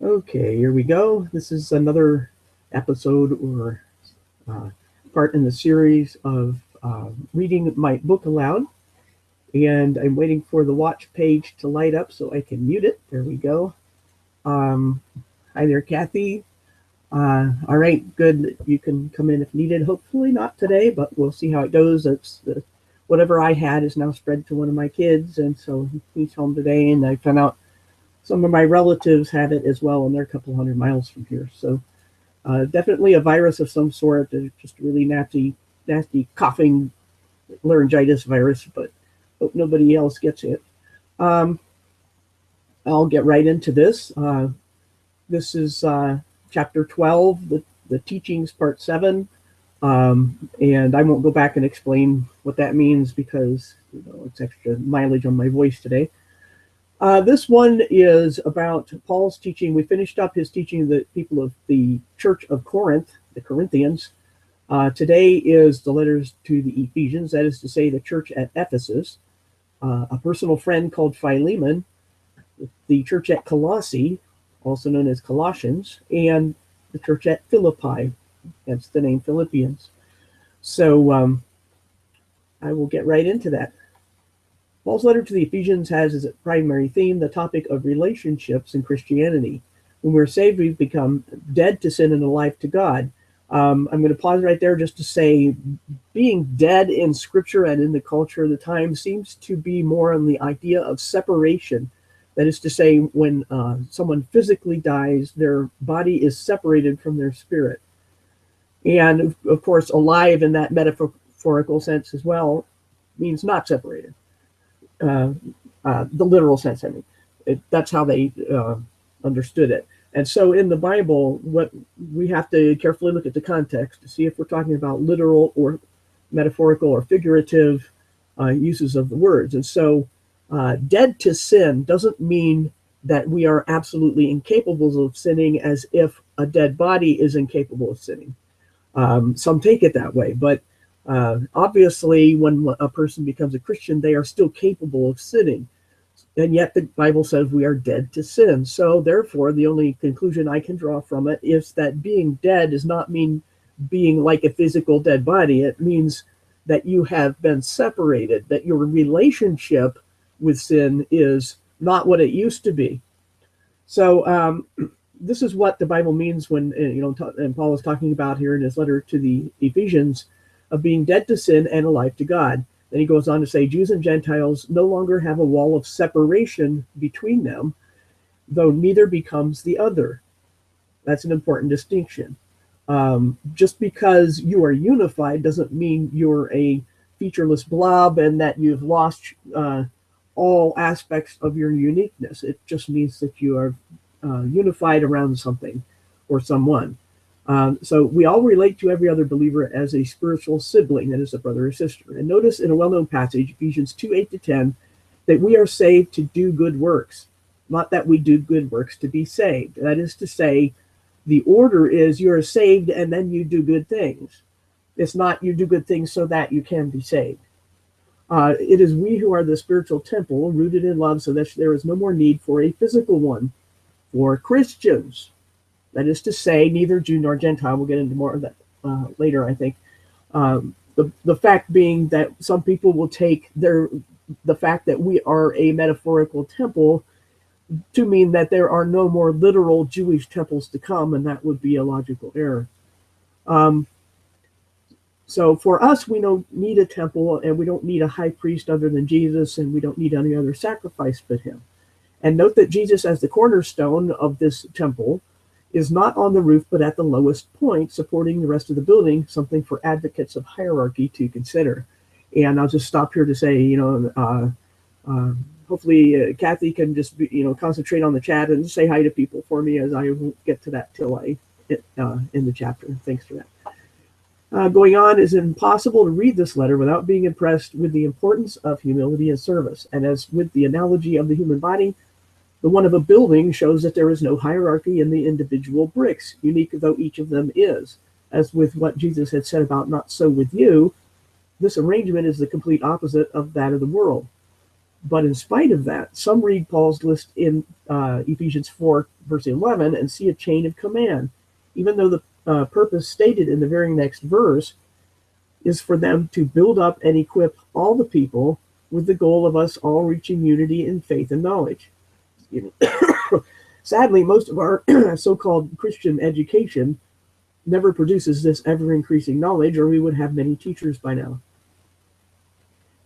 Okay, here we go. This is another episode or uh, part in the series of reading my book aloud. And I'm waiting for the watch page to light up so I can mute it. There we go. Um, Hi there, Kathy. All right, good. You can come in if needed. Hopefully not today, but we'll see how it goes. Whatever I had is now spread to one of my kids, and so he's home today. And I found out some of my relatives have it as well, and they're a couple hundred miles from here. So definitely a virus of some sort. Just really nasty coughing laryngitis virus, but hope nobody else gets it. Um, I'll get right into this. This is chapter 12, the teachings, part 7. And I won't go back and explain what that means because it's extra mileage on my voice today. This one is about Paul's teaching. We finished up his teaching the people of the church of Corinth, the Corinthians. Today is the letters to the Ephesians, that is to say, the church at Ephesus, a personal friend called Philemon, the church at Colossae, also known as Colossians, and the church at Philippi, hence the name Philippians. So I will get right into that. Paul's letter to the Ephesians has as its primary theme the topic of relationships in Christianity. When we're saved, we've become dead to sin and alive to God. I'm going to pause right there just to say being dead in Scripture and in the culture of the time seems to be more on the idea of separation. That is to say, when someone physically dies, their body is separated from their spirit. And, of course, alive in that metaphorical sense as well means not separated. The literal sense, I mean. That's how they understood it. And so in the Bible, what we have to carefully look at the context to see if we're talking about literal or metaphorical or figurative uses of the words. And so dead to sin doesn't mean that we are absolutely incapable of sinning, as if a dead body is incapable of sinning. Some take it that way, but obviously when a person becomes a Christian, they are still capable of sinning. And yet the Bible says we are dead to sin. So therefore, the only conclusion I can draw from it is that being dead does not mean being like a physical dead body. It means that you have been separated, that your relationship with sin is not what it used to be. So this is what the Bible means when, and Paul is talking about here in his letter to the Ephesians, of being dead to sin and alive to God. Then he goes on to say, Jews and Gentiles no longer have a wall of separation between them, though neither becomes the other. That's an important distinction. Just because you are unified doesn't mean you're a featureless blob and that you've lost all aspects of your uniqueness. It just means that you are unified around something or someone. So we all relate to every other believer as a spiritual sibling, that is a brother or sister. And notice in a well-known passage, Ephesians 2:8-10, that we are saved to do good works, not that we do good works to be saved. That is to say, the order is you are saved and then you do good things. It's not you do good things so that you can be saved. It is we who are the spiritual temple, rooted in love, so that there is no more need for a physical one for Christians. That is to say, neither Jew nor Gentile. We'll get into more of that later, I think. The fact being that some people will take the fact that we are a metaphorical temple to mean that there are no more literal Jewish temples to come, and that would be a logical error. So for us, we don't need a temple, and we don't need a high priest other than Jesus, and we don't need any other sacrifice but him. And note that Jesus, as the cornerstone of this temple, is not on the roof, but at the lowest point, supporting the rest of the building, something for advocates of hierarchy to consider. And I'll just stop here to say, hopefully Kathy can just, concentrate on the chat and say hi to people for me, as I won't get to that till I in the chapter. Thanks for that. Going on, is impossible to read this letter without being impressed with the importance of humility and service. And as with the analogy of the human body, the one of a building shows that there is no hierarchy in the individual bricks, unique though each of them is. As with what Jesus had said about not so with you, this arrangement is the complete opposite of that of the world. But in spite of that, some read Paul's list in Ephesians 4, verse 11, and see a chain of command, even though the purpose stated in the very next verse is for them to build up and equip all the people with the goal of us all reaching unity in faith and knowledge. Sadly, most of our so-called Christian education never produces this ever-increasing knowledge, or we would have many teachers by now.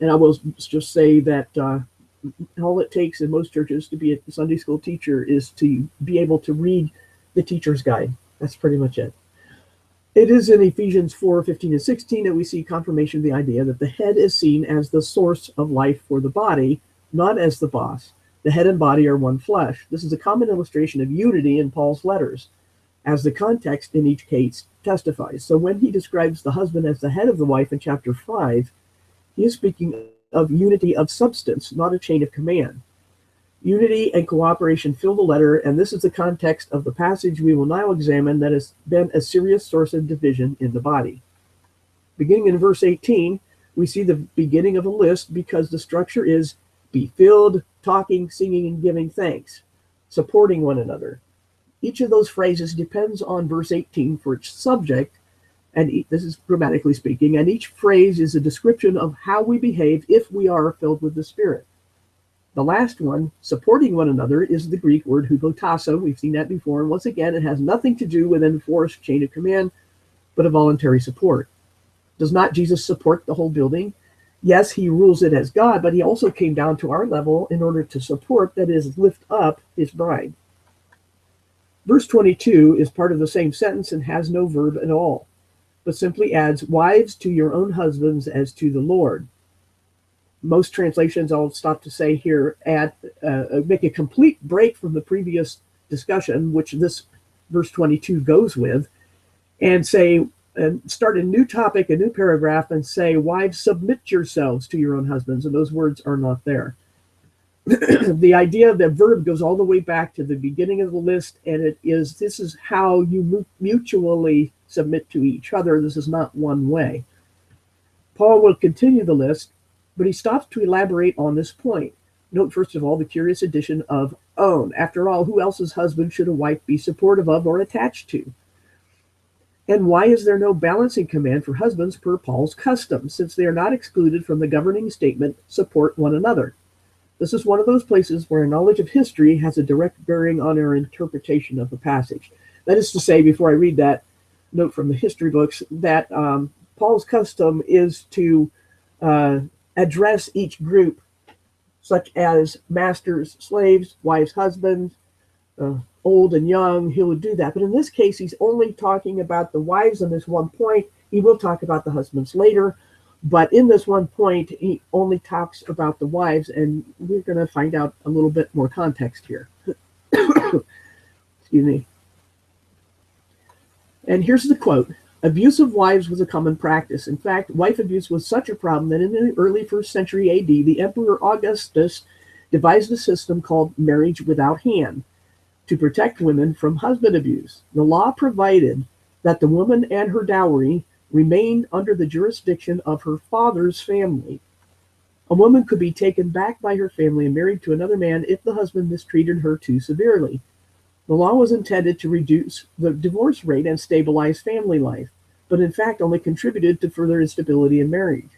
And I will just say that all it takes in most churches to be a Sunday school teacher is to be able to read the teacher's guide. That's pretty much it. It is in Ephesians 4, 15 and 16 that we see confirmation of the idea that the head is seen as the source of life for the body, not as the boss. The head and body are one flesh. This is a common illustration of unity in Paul's letters, as the context in each case testifies. So when he describes the husband as the head of the wife in chapter 5, he is speaking of unity of substance, not a chain of command. Unity and cooperation fill the letter, and this is the context of the passage we will now examine that has been a serious source of division in the body. Beginning in verse 18, we see the beginning of a list because the structure is be filled, talking, singing, and giving thanks, supporting one another. Each of those phrases depends on verse 18 for its subject, and this is grammatically speaking, and each phrase is a description of how we behave if we are filled with the Spirit. The last one, supporting one another, is the Greek word hupotasso. We've seen that before, and once again, it has nothing to do with an enforced chain of command, but a voluntary support. Does not Jesus support the whole building? Yes, he rules it as God, but he also came down to our level in order to support, that is, lift up his bride. Verse 22 is part of the same sentence and has no verb at all, but simply adds, wives, to your own husbands as to the Lord. Most translations, I'll stop to say here, make a complete break from the previous discussion, which this verse 22 goes with, and start a new topic, a new paragraph, and say, wives, submit yourselves to your own husbands. And those words are not there. The idea of the verb goes all the way back to the beginning of the list, and this is how you mutually submit to each other. This is not one way. Paul will continue the list, but he stops to elaborate on this point. Note, first of all, the curious addition of own. After all, who else's husband should a wife be supportive of or attached to? And why is there no balancing command for husbands per Paul's custom, since they are not excluded from the governing statement, support one another? This is one of those places where a knowledge of history has a direct bearing on our interpretation of the passage. That is to say, before I read that note from the history books, that Paul's custom is to address each group, such as masters, slaves, wives, husbands, old and young. He would do that. But in this case, he's only talking about the wives in this one point. He will talk about the husbands later. But in this one point, he only talks about the wives, and we're going to find out a little bit more context here. Excuse me. And here's the quote. Abuse of wives was a common practice. In fact, wife abuse was such a problem that in the early 1st century AD, the Emperor Augustus devised a system called marriage without hand to protect women from husband abuse. The law provided that the woman and her dowry remained under the jurisdiction of her father's family. A woman could be taken back by her family and married to another man if the husband mistreated her too severely. The law was intended to reduce the divorce rate and stabilize family life, but in fact only contributed to further instability in marriage.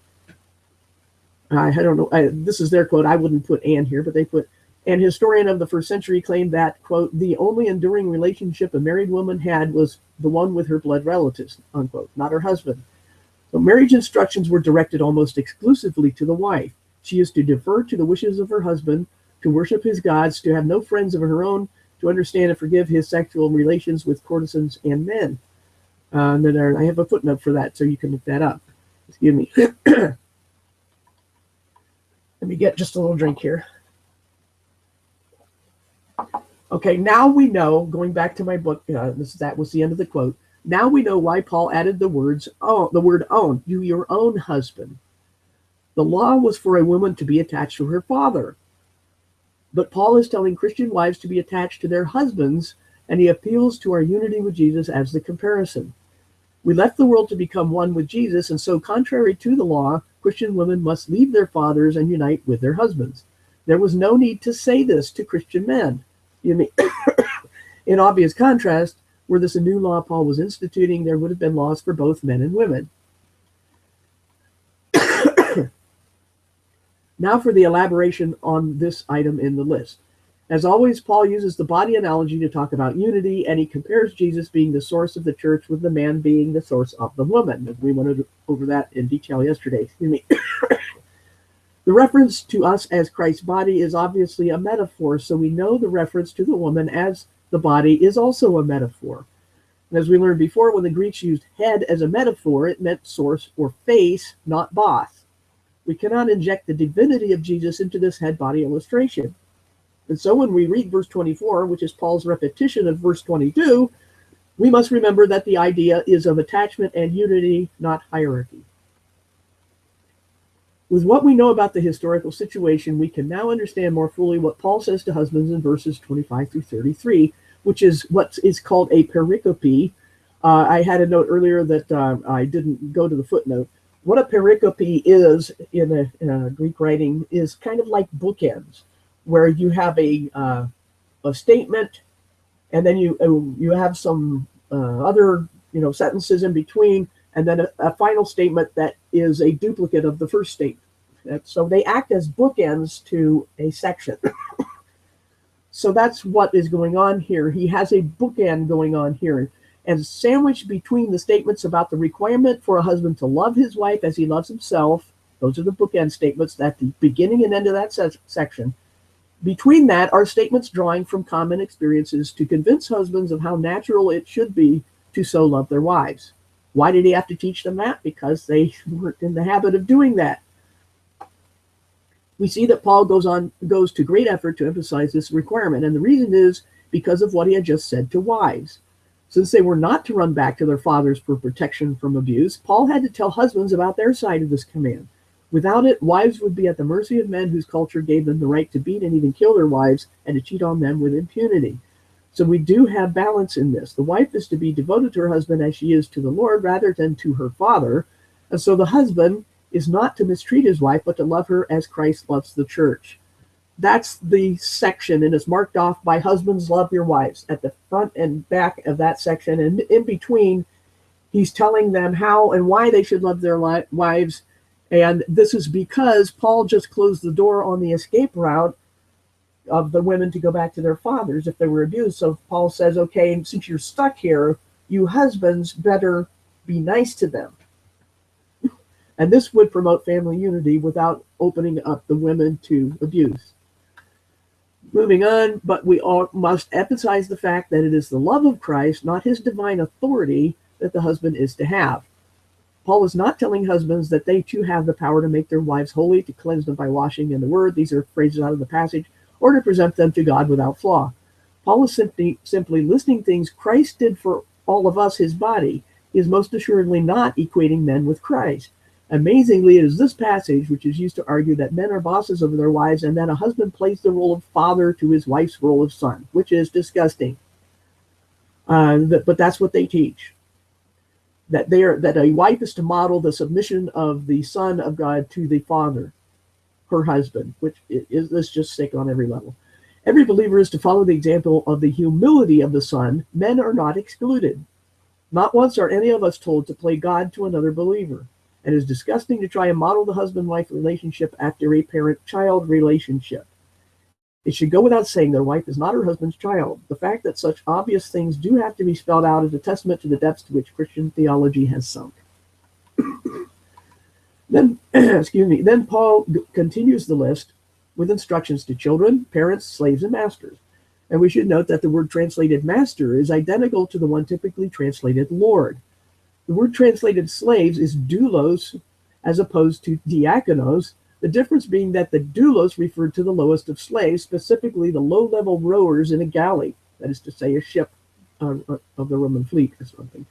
I don't know, this is their quote, I wouldn't put "and" here, but they put, an historian of the 1st century claimed that, quote, the only enduring relationship a married woman had was the one with her blood relatives, unquote, not her husband. So marriage instructions were directed almost exclusively to the wife. She is to defer to the wishes of her husband, to worship his gods, to have no friends of her own, to understand and forgive his sexual relations with courtesans and men. I have a footnote for that, so you can look that up. Excuse me. Let me get just a little drink here. Okay, now we know, going back to my book, that was the end of the quote. Now we know why Paul added the word own, you your own husband. The law was for a woman to be attached to her father. But Paul is telling Christian wives to be attached to their husbands, and he appeals to our unity with Jesus as the comparison. We left the world to become one with Jesus, and so contrary to the law, Christian women must leave their fathers and unite with their husbands. There was no need to say this to Christian men. In obvious contrast, were this a new law Paul was instituting, there would have been laws for both men and women. Now for the elaboration on this item in the list. As always, Paul uses the body analogy to talk about unity, and he compares Jesus being the source of the church with the man being the source of the woman. We went over that in detail yesterday. The reference to us as Christ's body is obviously a metaphor, so we know the reference to the woman as the body is also a metaphor. And as we learned before, when the Greeks used head as a metaphor, it meant source or face, not boss. We cannot inject the divinity of Jesus into this head-body illustration. And so when we read verse 24, which is Paul's repetition of verse 22, we must remember that the idea is of attachment and unity, not hierarchy. With what we know about the historical situation, we can now understand more fully what Paul says to husbands in verses 25 through 33, which is what is called a pericope. I had a note earlier that I didn't go to the footnote. What a pericope is in a Greek writing is kind of like bookends, where you have a statement, and then you have some other sentences in between, and then a final statement that is a duplicate of the first statement. So they act as bookends to a section. So that's what is going on here. He has a bookend going on here. And sandwiched between the statements about the requirement for a husband to love his wife as he loves himself, those are the bookend statements at the beginning and end of that section. Between that are statements drawing from common experiences to convince husbands of how natural it should be to so love their wives. Why did he have to teach them that? Because they weren't in the habit of doing that. We see that Paul goes to great effort to emphasize this requirement, and the reason is because of what he had just said to wives. Since they were not to run back to their fathers for protection from abuse, Paul had to tell husbands about their side of this command. Without it, wives would be at the mercy of men whose culture gave them the right to beat and even kill their wives and to cheat on them with impunity. So we do have balance in this. The wife is to be devoted to her husband as she is to the Lord rather than to her father. And so the husband is not to mistreat his wife, but to love her as Christ loves the church. That's the section, and it's marked off by husbands love your wives at the front and back of that section. And in between, he's telling them how and why they should love their wives. And this is because Paul just closed the door on the escape route of the women to go back to their fathers if they were abused. So Paul says, okay, since you're stuck here, you husbands better be nice to them. And this would promote family unity without opening up the women to abuse. Moving on, but we all must emphasize the fact that it is the love of Christ, not his divine authority, that the husband is to have. Paul is not telling husbands that they too have the power to make their wives holy, to cleanse them by washing in the word. These are phrases out of the passage, or to present them to God without flaw. Paul is simply listing things Christ did for all of us, his body. He is most assuredly not equating men with Christ. Amazingly, it is this passage which is used to argue that men are bosses over their wives and that a husband plays the role of father to his wife's role of son, which is disgusting. But that's what they teach. That a wife is to model the submission of the Son of God to the Father, her husband, which is just sick on every level. Every believer is to follow the example of the humility of the Son. Men are not excluded. Not once are any of us told to play God to another believer. It is disgusting to try and model the husband-wife relationship after a parent-child relationship. It should go without saying that a wife is not her husband's child. The fact that such obvious things do have to be spelled out is a testament to the depths to which Christian theology has sunk. Then Paul continues the list with instructions to children, parents, slaves, and masters. And we should note that the word translated master is identical to the one typically translated Lord. The word translated slaves is doulos as opposed to diakonos, the difference being that the doulos referred to the lowest of slaves, specifically the low-level rowers in a galley, that is to say a ship of the Roman fleet or something.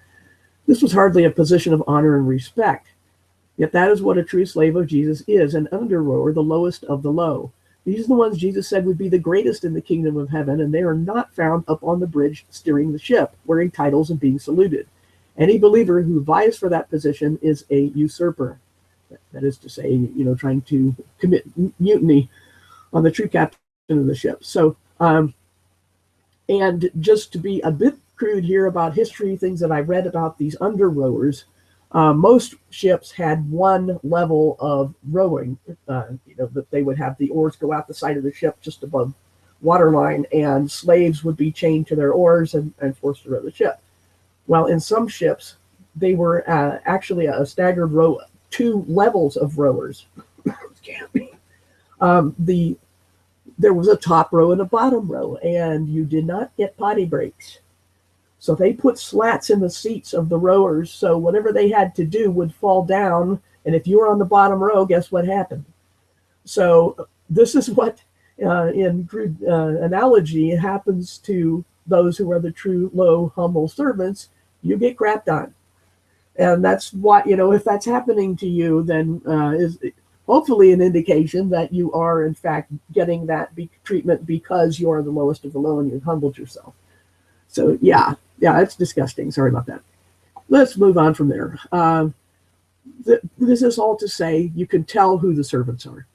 This was hardly a position of honor and respect. Yet that is what a true slave of Jesus is, an under-rower, the lowest of the low. These are the ones Jesus said would be the greatest in the kingdom of heaven, and they are not found up on the bridge steering the ship, wearing titles and being saluted. Any believer who vies for that position is a usurper. That is to say, trying to commit mutiny. on the true captain of the ship. So, and just to be a bit crude here about history, things that I read about these under rowers, most ships had one level of rowing. That they would have the oars go out the side of the ship just above waterline, and slaves would be chained to their oars and forced to row the ship. Well, in some ships, they were actually a staggered row, two levels of rowers. There was a top row and a bottom row, and you did not get potty breaks. So they put slats in the seats of the rowers, so whatever they had to do would fall down, and if you were on the bottom row, guess what happened? So this is what, in crude analogy, happens to those who are the true, low, humble servants. You get crapped on. And that's why, if that's happening to you, then is hopefully an indication that you are, in fact, getting that treatment because you are the lowest of the low and you've humbled yourself. So, yeah, it's disgusting. Sorry about that. Let's move on from there. This is all to say you can tell who the servants are.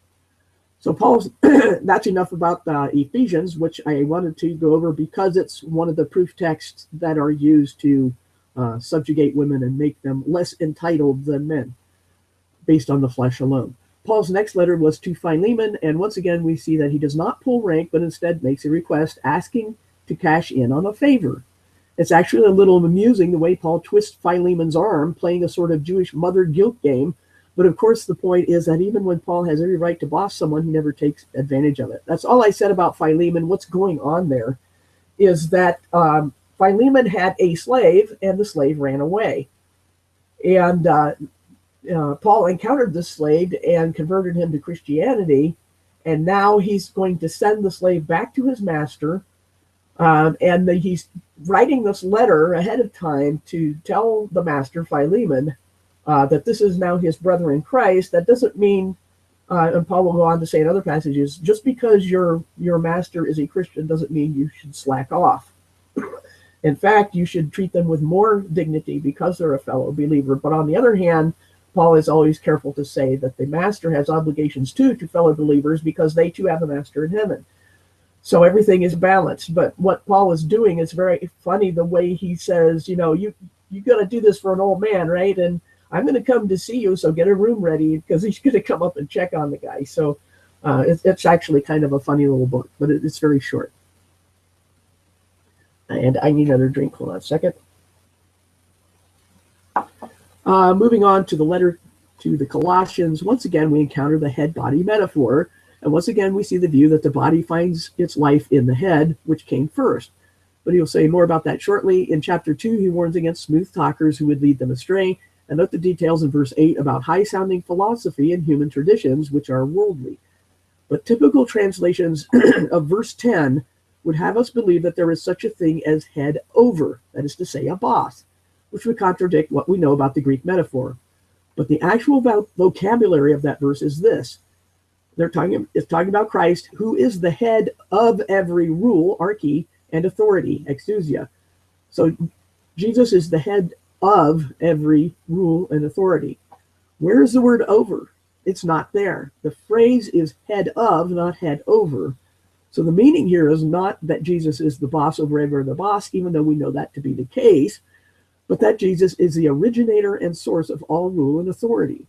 So Paul's, that's enough about Ephesians, which I wanted to go over because it's one of the proof texts that are used to subjugate women and make them less entitled than men based on the flesh alone. Paul's next letter was to Philemon, and once again we see that he does not pull rank, but instead makes a request asking to cash in on a favor. It's actually a little amusing the way Paul twists Philemon's arm, playing a sort of Jewish mother guilt game. But of course, the point is that even when Paul has every right to boss someone, he never takes advantage of it. That's all I said about Philemon. What's going on there is that Philemon had a slave, and the slave ran away. And Paul encountered this slave and converted him to Christianity. And now he's going to send the slave back to his master. And he's writing this letter ahead of time to tell the master, Philemon, that this is now his brother in Christ. That doesn't mean, and Paul will go on to say in other passages, just because your master is a Christian doesn't mean you should slack off. In fact, you should treat them with more dignity because they're a fellow believer. But on the other hand, Paul is always careful to say that the master has obligations too to fellow believers because they too have a master in heaven. So everything is balanced. But what Paul is doing is very funny, the way he says, you got to do this for an old man, right? And I'm going to come to see you, so get a room ready, because he's going to come up and check on the guy. So it's actually kind of a funny little book, but it's very short. And I need another drink. Hold on a second. Moving on to the letter to the Colossians. Once again, we encounter the head-body metaphor. And once again, we see the view that the body finds its life in the head, which came first. But he'll say more about that shortly. In chapter 2, he warns against smooth talkers who would lead them astray. And note the details in verse 8 about high-sounding philosophy and human traditions, which are worldly. But typical translations of verse 10 would have us believe that there is such a thing as head over, that is to say, a boss, which would contradict what we know about the Greek metaphor. But the actual vocabulary of that verse is this. It's talking about Christ, who is the head of every rule, arche, and authority, exousia. So Jesus is the head of every rule and authority. Where is the word over? It's not there. The phrase is head of, not head over. So the meaning here is not that Jesus is the boss over every other boss, even though we know that to be the case, but that Jesus is the originator and source of all rule and authority.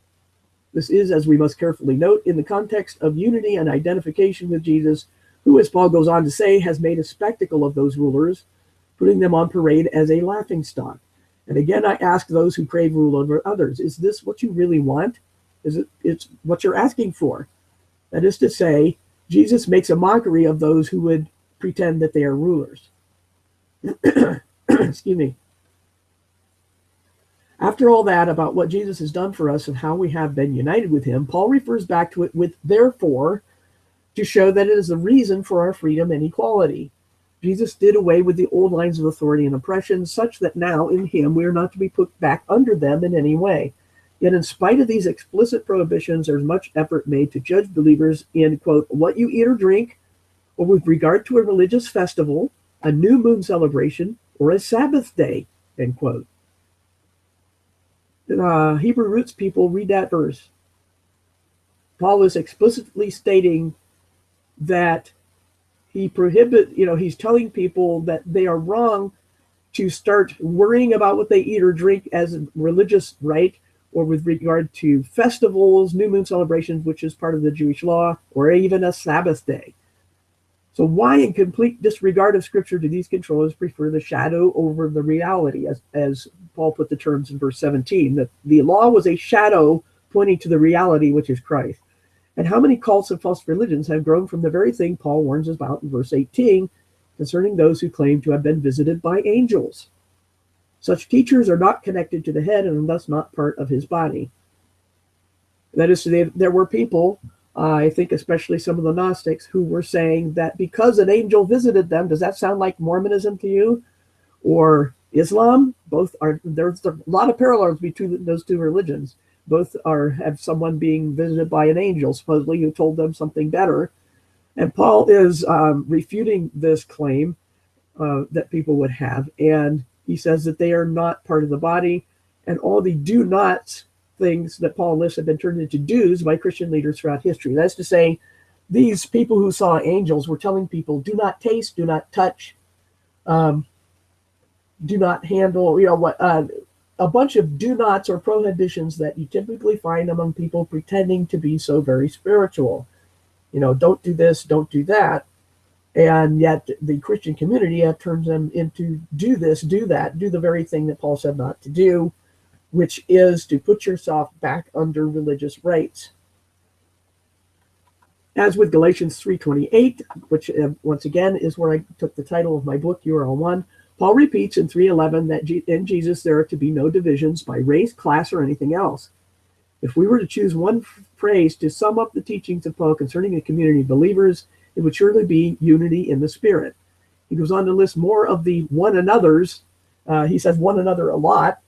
This is, as we must carefully note, in the context of unity and identification with Jesus, who, as Paul goes on to say, has made a spectacle of those rulers, putting them on parade as a laughingstock. And again, I ask those who crave rule over others, is this what you really want? It's what you're asking for? That is to say, Jesus makes a mockery of those who would pretend that they are rulers. Excuse me. After all that about what Jesus has done for us and how we have been united with him, Paul refers back to it with therefore to show that it is the reason for our freedom and equality. Jesus did away with the old lines of authority and oppression, such that now in him we are not to be put back under them in any way. Yet in spite of these explicit prohibitions, there's much effort made to judge believers in, quote, what you eat or drink, or with regard to a religious festival, a new moon celebration, or a Sabbath day, end quote. Hebrew roots people read that verse. Paul is explicitly stating that he's telling people that they are wrong to start worrying about what they eat or drink as a religious rite, or with regard to festivals, new moon celebrations, which is part of the Jewish law, or even a Sabbath day. So why, in complete disregard of Scripture, do these controllers prefer the shadow over the reality, as Paul put the terms in verse 17, that the law was a shadow pointing to the reality, which is Christ? And how many cults and false religions have grown from the very thing Paul warns us about in verse 18, concerning those who claim to have been visited by angels? Such teachers are not connected to the head and thus not part of his body. That is, there were people, I think especially some of the Gnostics, who were saying that because an angel visited them, does that sound like Mormonism to you? Or Islam? There's a lot of parallels between those two religions. Both have someone being visited by an angel, supposedly, who told them something better. And Paul is refuting this claim that people would have. And he says that they are not part of the body. And all the do nots things that Paul lists have been turned into do's by Christian leaders throughout history. That's to say, these people who saw angels were telling people, do not taste, do not touch, do not handle, a bunch of do nots or prohibitions that you typically find among people pretending to be so very spiritual. Don't do this, don't do that. And yet the Christian community turns them into do this, do that, do the very thing that Paul said not to do, which is to put yourself back under religious rites. As with Galatians 3:28, which once again is where I took the title of my book, You Are All One, Paul repeats in 3:11 that in Jesus there are to be no divisions by race, class, or anything else. If we were to choose one phrase to sum up the teachings of Paul concerning a community of believers, it would surely be unity in the Spirit. He goes on to list more of the one another's. He says one another a lot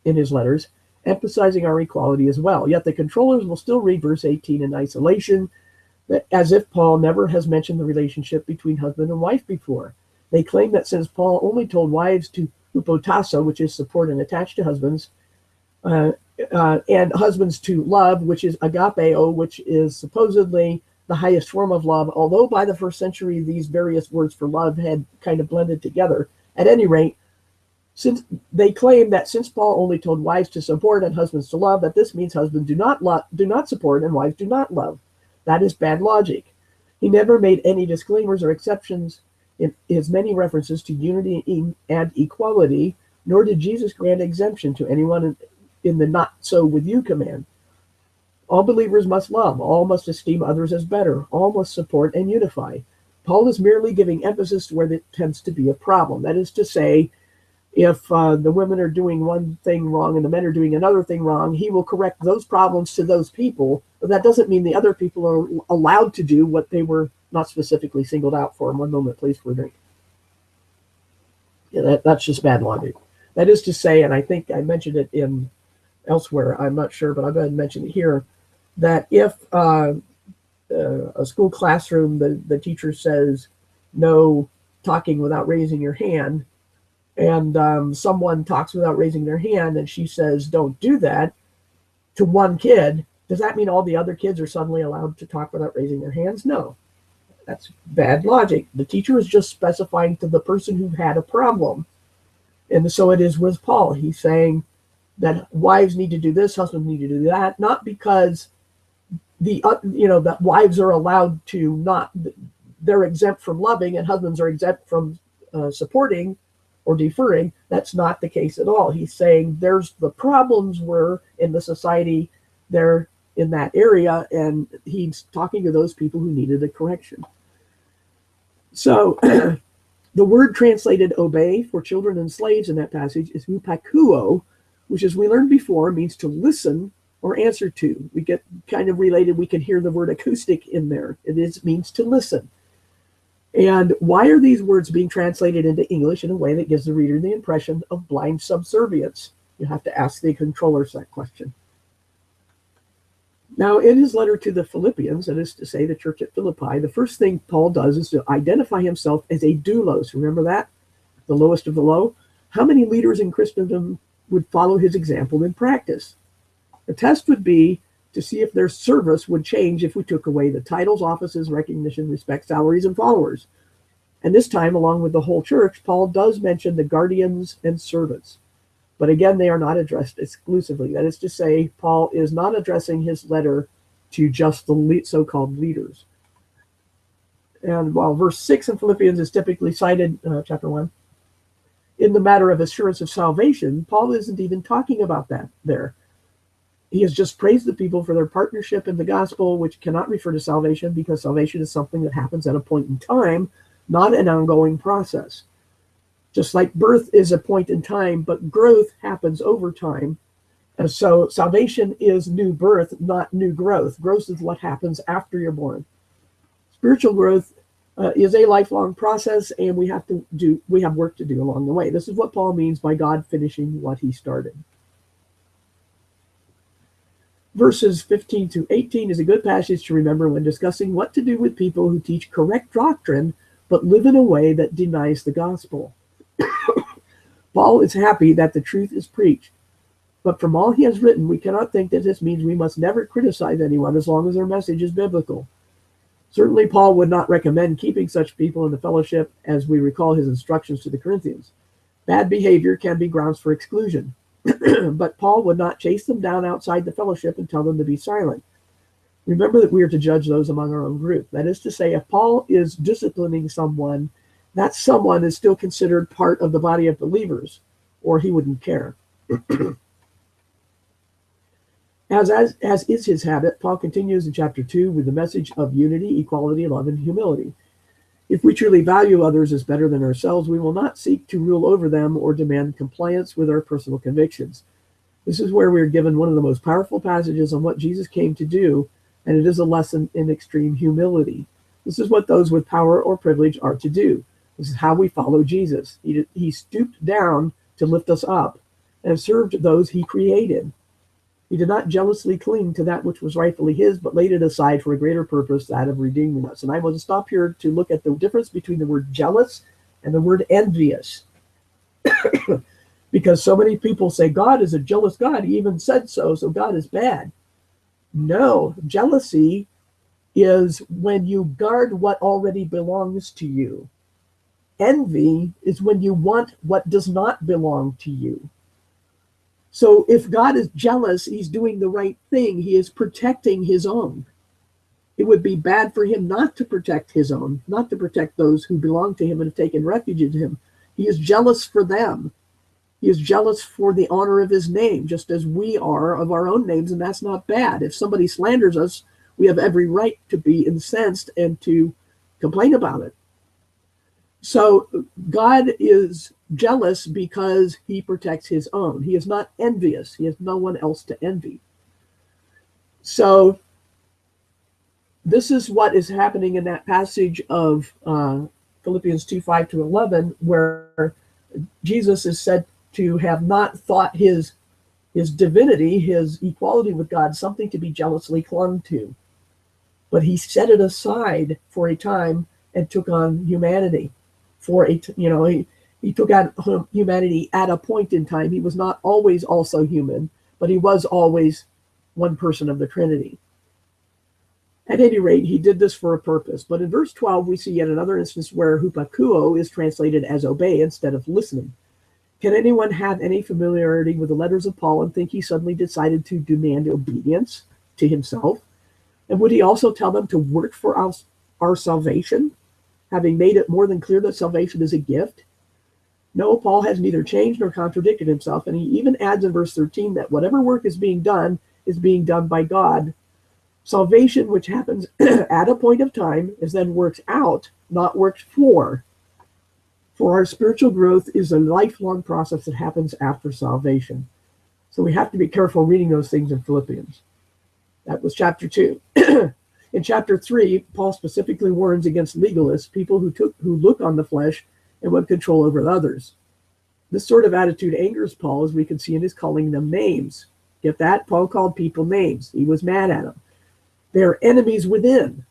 in his letters, emphasizing our equality as well. Yet the controllers will still read verse 18 in isolation, as if Paul never has mentioned the relationship between husband and wife before. They claim that since Paul only told wives to hupotasso, which is support and attach to husbands, and husbands to love, which is agapeo, which is supposedly the highest form of love, although by the first century these various words for love had kind of blended together. At any rate, since they claim that since Paul only told wives to support and husbands to love, that this means husbands do not support and wives do not love. That is bad logic. He never made any disclaimers or exceptions in his many references to unity and equality, nor did Jesus grant exemption to anyone in the not so with you command. All believers must love, all must esteem others as better, all must support and unify. Paul is merely giving emphasis to where there tends to be a problem. That is to say, if the women are doing one thing wrong and the men are doing another thing wrong, he will correct those problems to those people, but that doesn't mean the other people are allowed to do what they were not specifically singled out for. One moment, please, for a drink. Yeah, that's just bad logic. That is to say, and I think I mentioned it in elsewhere, I'm not sure, but I'll go ahead and mention it here, that if a school classroom, the teacher says no talking without raising your hand, and someone talks without raising their hand, and she says don't do that to one kid, does that mean all the other kids are suddenly allowed to talk without raising their hands? No. That's bad logic. The teacher is just specifying to the person who had a problem. And so it is with Paul. He's saying that wives need to do this, husbands need to do that, not because that wives are allowed to not, they're exempt from loving and husbands are exempt from supporting or deferring. That's not the case at all. He's saying there's the problems were in the society there in that area, and he's talking to those people who needed a correction. So the word translated obey for children and slaves in that passage is hupakuo, which, as we learned before, means to listen or answer to. We get kind of related. We can hear the word acoustic in there. Means to listen. And why are these words being translated into English in a way that gives the reader the impression of blind subservience? You have to ask the controllers that question. Now, in his letter to the Philippians, that is to say the church at Philippi, the first thing Paul does is to identify himself as a doulos. Remember that? The lowest of the low. How many leaders in Christendom would follow his example in practice? The test would be to see if their service would change if we took away the titles, offices, recognition, respect, salaries, and followers. And this time, along with the whole church, Paul does mention the guardians and servants. But again, they are not addressed exclusively. That is to say, Paul is not addressing his letter to just the so-called leaders. And while verse 6 in Philippians is typically cited, chapter 1, in the matter of assurance of salvation, Paul isn't even talking about that there. He has just praised the people for their partnership in the gospel, which cannot refer to salvation because salvation is something that happens at a point in time, not an ongoing process. Just like birth is a point in time, but growth happens over time. And so salvation is new birth, not new growth. Growth is what happens after you're born. Spiritual growth is a lifelong process, and we have work to do along the way. This is what Paul means by God finishing what he started. Verses 15 to 18 is a good passage to remember when discussing what to do with people who teach correct doctrine, but live in a way that denies the gospel. Paul is happy that the truth is preached, but from all he has written, we cannot think that this means we must never criticize anyone as long as their message is biblical. Certainly, Paul would not recommend keeping such people in the fellowship, as we recall his instructions to the Corinthians. Bad behavior can be grounds for exclusion, but Paul would not chase them down outside the fellowship and tell them to be silent. Remember that we are to judge those among our own group. That is to say, if Paul is disciplining someone, that someone is still considered part of the body of believers, or he wouldn't care. As is his habit, Paul continues in chapter 2 with the message of unity, equality, love, and humility. If we truly value others as better than ourselves, we will not seek to rule over them or demand compliance with our personal convictions. This is where we are given one of the most powerful passages on what Jesus came to do, and it is a lesson in extreme humility. This is what those with power or privilege are to do. This is how we follow Jesus. He stooped down to lift us up and served those he created. He did not jealously cling to that which was rightfully his, but laid it aside for a greater purpose, that of redeeming us. And I want to stop here to look at the difference between the word jealous and the word envious. Because so many people say God is a jealous God. He even said so God is bad. No, jealousy is when you guard what already belongs to you. Envy is when you want what does not belong to you. So if God is jealous, he's doing the right thing. He is protecting his own. It would be bad for him not to protect his own, not to protect those who belong to him and have taken refuge in him. He is jealous for them. He is jealous for the honor of his name, just as we are of our own names, and that's not bad. If somebody slanders us, we have every right to be incensed and to complain about it. So God is jealous because he protects his own. He is not envious. He has no one else to envy. So this is what is happening in that passage of Philippians 2:5-11, where Jesus is said to have not thought his divinity, his equality with God, something to be jealously clung to. But he set it aside for a time and took on humanity. He took on humanity at a point in time. He was not always also human, but he was always one person of the Trinity. At any rate, he did this for a purpose. But in verse 12, we see yet another instance where hupakuo is translated as obey instead of listening. Can anyone have any familiarity with the letters of Paul and think he suddenly decided to demand obedience to himself? And would he also tell them to work for our salvation, having made it more than clear that salvation is a gift? No, Paul has neither changed nor contradicted himself, and he even adds in verse 13 that whatever work is being done by God. Salvation, which happens at a point of time, is then worked out, not worked for. For our spiritual growth is a lifelong process that happens after salvation. So we have to be careful reading those things in Philippians. That was chapter 2. In chapter 3, Paul specifically warns against legalists, people who look on the flesh and want control over others. This sort of attitude angers Paul, as we can see in his calling them names. Get that? Paul called people names. He was mad at them. They are enemies within,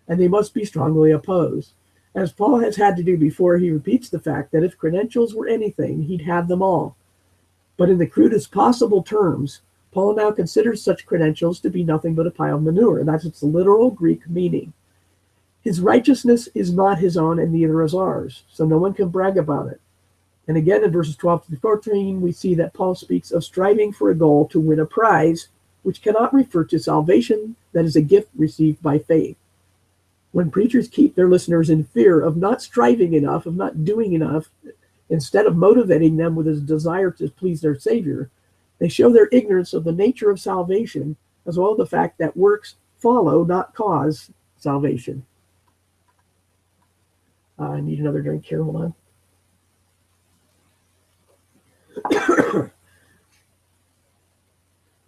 and they must be strongly opposed. As Paul has had to do before, he repeats the fact that if credentials were anything, he'd have them all. But in the crudest possible terms, Paul now considers such credentials to be nothing but a pile of manure. That's its literal Greek meaning. His righteousness is not his own, and neither is ours, so no one can brag about it. And again, in verses 12 to 14, we see that Paul speaks of striving for a goal to win a prize, which cannot refer to salvation, that is a gift received by faith. When preachers keep their listeners in fear of not striving enough, of not doing enough, instead of motivating them with a desire to please their Savior, they show their ignorance of the nature of salvation, as well as the fact that works follow, not cause, salvation. I need another drink here. Hold on.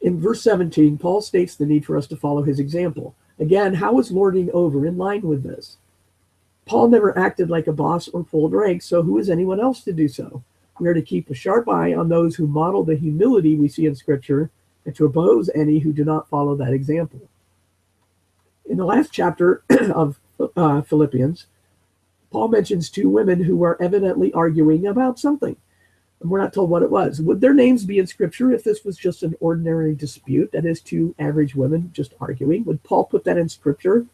In verse 17, Paul states the need for us to follow his example. Again, how is lording over in line with this? Paul never acted like a boss or pulled rank, so who is anyone else to do so? We are to keep a sharp eye on those who model the humility we see in Scripture and to oppose any who do not follow that example. In the last chapter of Philippians, Paul mentions two women who are evidently arguing about something. And we're not told what it was. Would their names be in Scripture if this was just an ordinary dispute, that is, two average women just arguing? Would Paul put that in Scripture?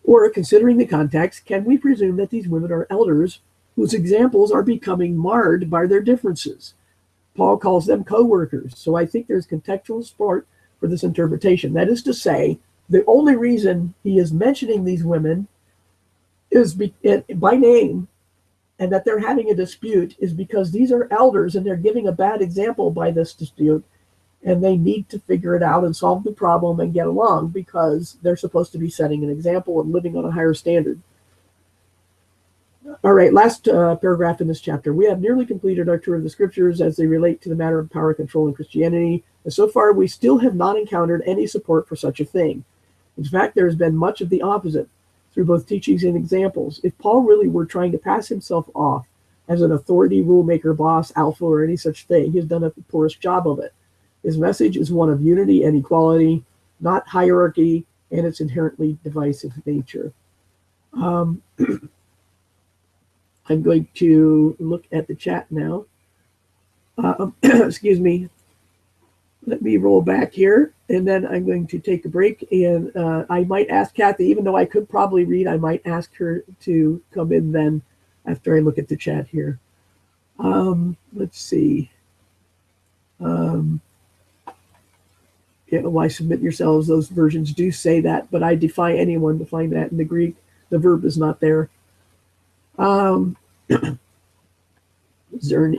Or, considering the context, can we presume that these women are elders whose examples are becoming marred by their differences? Paul calls them co-workers, so I think there's contextual support for this interpretation. That is to say, the only reason he is mentioning these women is by name, and that they're having a dispute is because these are elders and they're giving a bad example by this dispute, and they need to figure it out and solve the problem and get along because they're supposed to be setting an example and living on a higher standard. All right, last paragraph in this chapter. We have nearly completed our tour of the Scriptures as they relate to the matter of power control in Christianity, and so far we still have not encountered any support for such a thing. In fact, there has been much of the opposite through both teachings and examples. If Paul really were trying to pass himself off as an authority, rule-maker, boss, alpha, or any such thing, he's done a poorest job of it. His message is one of unity and equality, not hierarchy, and its inherently divisive nature. I'm going to look at the chat now. Excuse me. Let me roll back here, and then I'm going to take a break. And I might ask Kathy, even though I could probably read, I might ask her to come in then after I look at the chat here. Let's see. Why submit yourselves? Those versions do say that, but I defy anyone to find that in the Greek. The verb is not there. Zern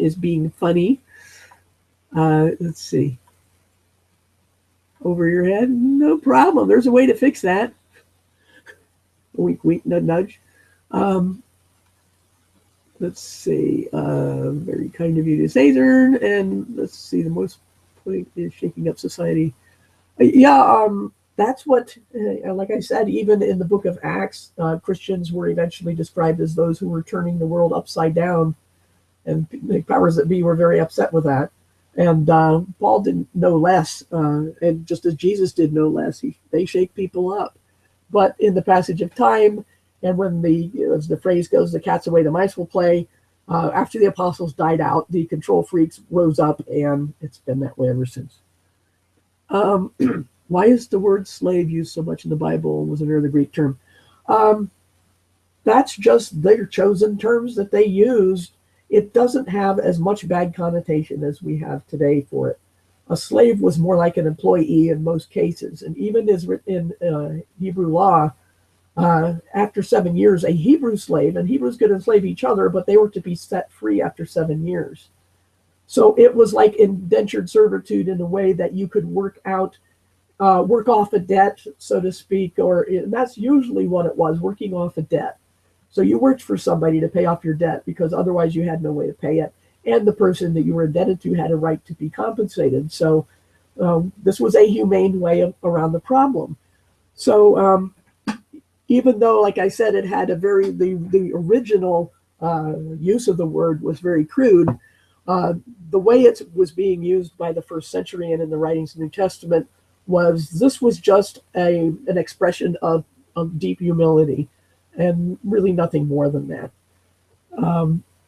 is being funny. Let's see. Over your head? No problem. There's a way to fix that. Wink, wink, nudge, nudge. Let's see. Very kind of you to say, Zern. And let's see. The most point is shaking up society. That's what, like I said, even in the book of Acts, Christians were eventually described as those who were turning the world upside down. And the powers that be were very upset with that. And Paul didn't know less, and just as Jesus did no less, they shake people up. But in the passage of time, and when as the phrase goes, the cat's away, the mice will play, after the apostles died out, the control freaks rose up, and it's been that way ever since. Why is the word slave used so much in the Bible? Was another Greek term. That's just their chosen terms that they used. It doesn't have as much bad connotation as we have today for it. A slave was more like an employee in most cases. And even as in Hebrew law, after 7 years, a Hebrew slave, and Hebrews could enslave each other, but they were to be set free after 7 years. So it was like indentured servitude in a way that you could work off a debt, so to speak, and that's usually what it was, working off a debt. So you worked for somebody to pay off your debt because otherwise you had no way to pay it. And the person that you were indebted to had a right to be compensated. So this was a humane way around the problem. So even though, like I said, it had the original use of the word was very crude, the way it was being used by the first century and in the writings of the New Testament this was just an expression of deep humility. And really nothing more than that.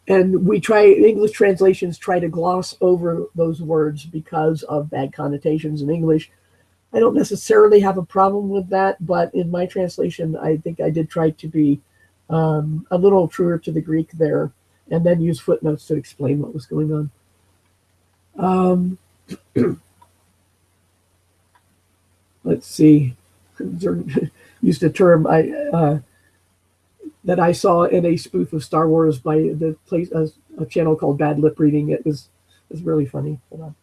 And English translations try to gloss over those words because of bad connotations in English. I don't necessarily have a problem with that, but in my translation, I think I did try to be a little truer to the Greek there, and then use footnotes to explain what was going on. Let's see. Used a term that I saw in a spoof of Star Wars by a channel called Bad Lip Reading. It was really funny. Hold on.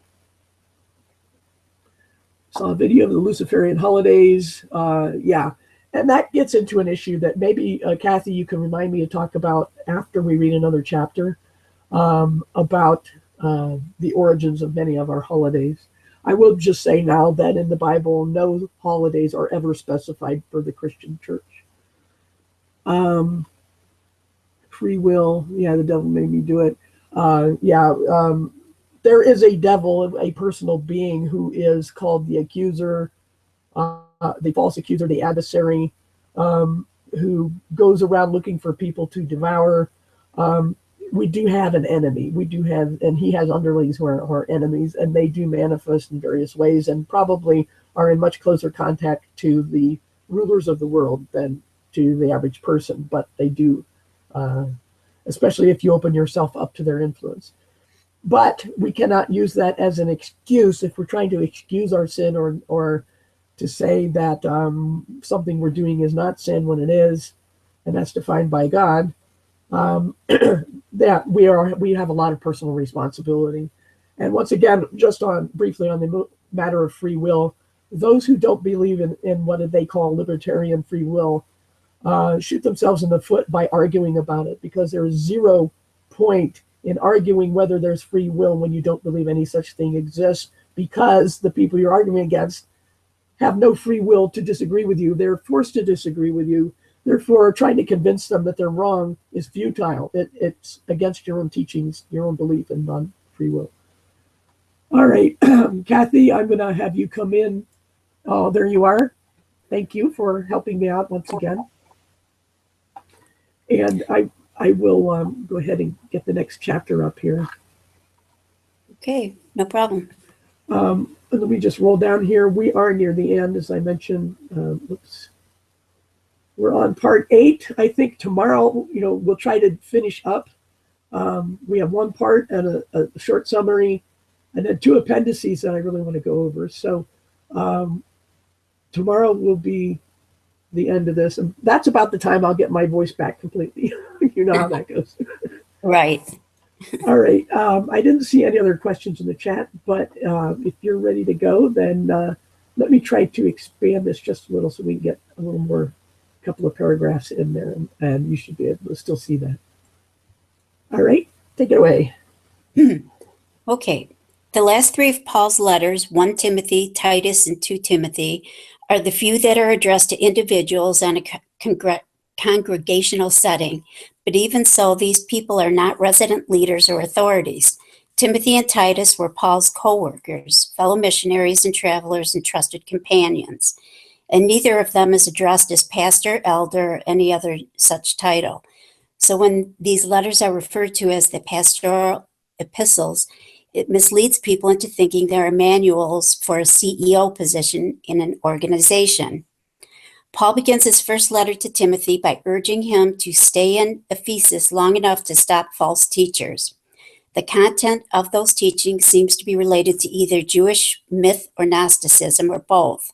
Saw a video of the Luciferian holidays. Yeah, and that gets into an issue that maybe Kathy, you can remind me to talk about after we read another chapter about the origins of many of our holidays. I will just say now that in the Bible, no holidays are ever specified for the Christian church. Free will, yeah, the devil made me do it. There is a devil, a personal being who is called the accuser, the false accuser, the adversary, who goes around looking for people to devour. We do have an enemy. And he has underlings who are enemies, and they do manifest in various ways, and probably are in much closer contact to the rulers of the world than to the average person. But they do, especially if you open yourself up to their influence. But we cannot use that as an excuse if we're trying to excuse our sin, or to say that something we're doing is not sin when it is, and that's defined by God. That we have a lot of personal responsibility. And once again, just briefly on the matter of free will, those who don't believe in what they call libertarian free will shoot themselves in the foot by arguing about it, because there is 0 point in arguing whether there's free will when you don't believe any such thing exists, because the people you're arguing against have no free will to disagree with you. They're forced to disagree with you. Therefore, trying to convince them that they're wrong is futile. It's against your own teachings, your own belief in non-free will. All right, Kathy, I'm going to have you come in. Oh, there you are. Thank you for helping me out once again. And I will go ahead and get the next chapter up here. Okay, no problem. Let me just roll down here. We are near the end, as I mentioned. Oops. We're on part 8. I think tomorrow, we'll try to finish up. We have 1 part and a short summary, and then 2 appendices that I really want to go over. So tomorrow will be the end of this, and that's about the time I'll get my voice back completely. You know how that goes. Right. All right. I didn't see any other questions in the chat, but if you're ready to go, then let me try to expand this just a little so we can get a little more, couple of paragraphs in there, and you should be able to still see that. All right, take it away. Okay. The last 3 of Paul's letters, 1 Timothy, Titus, and 2 Timothy, are the few that are addressed to individuals in a congregational setting. But even so, these people are not resident leaders or authorities. Timothy and Titus were Paul's co-workers, fellow missionaries and travelers and trusted companions. And neither of them is addressed as pastor, elder, or any other such title. So when these letters are referred to as the pastoral epistles, it misleads people into thinking they are manuals for a CEO position in an organization. Paul begins his first letter to Timothy by urging him to stay in Ephesus long enough to stop false teachers. The content of those teachings seems to be related to either Jewish myth or Gnosticism, or both.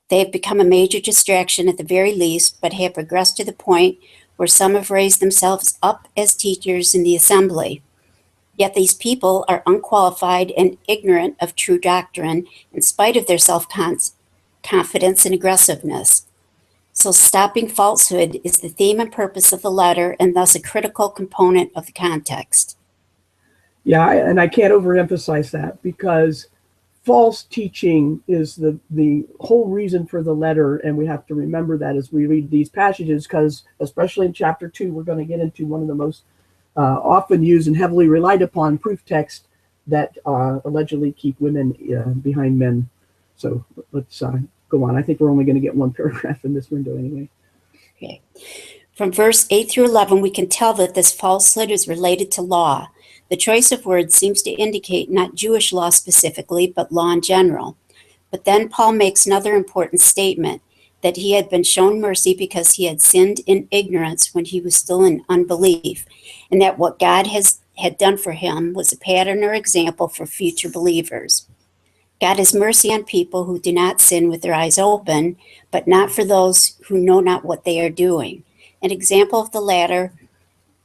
They have become a major distraction at the very least, but have progressed to the point where some have raised themselves up as teachers in the assembly. Yet these people are unqualified and ignorant of true doctrine in spite of their self-confidence and aggressiveness. So stopping falsehood is the theme and purpose of the letter, and thus a critical component of the context. Yeah, and I can't overemphasize that, because false teaching is the whole reason for the letter, and we have to remember that as we read these passages, because especially in chapter 2, we're going to get into one of the most often used and heavily relied upon proof texts that allegedly keep women behind men. So let's go on. I think we're only going to get 1 paragraph in this window anyway. Okay. From verse 8 through 11, we can tell that this falsehood is related to law. The choice of words seems to indicate not Jewish law specifically, but law in general. But then Paul makes another important statement, that he had been shown mercy because he had sinned in ignorance when he was still in unbelief, and that what God had done for him was a pattern or example for future believers. God has mercy on people who do not sin with their eyes open, but not for those who know not what they are doing. An example of the latter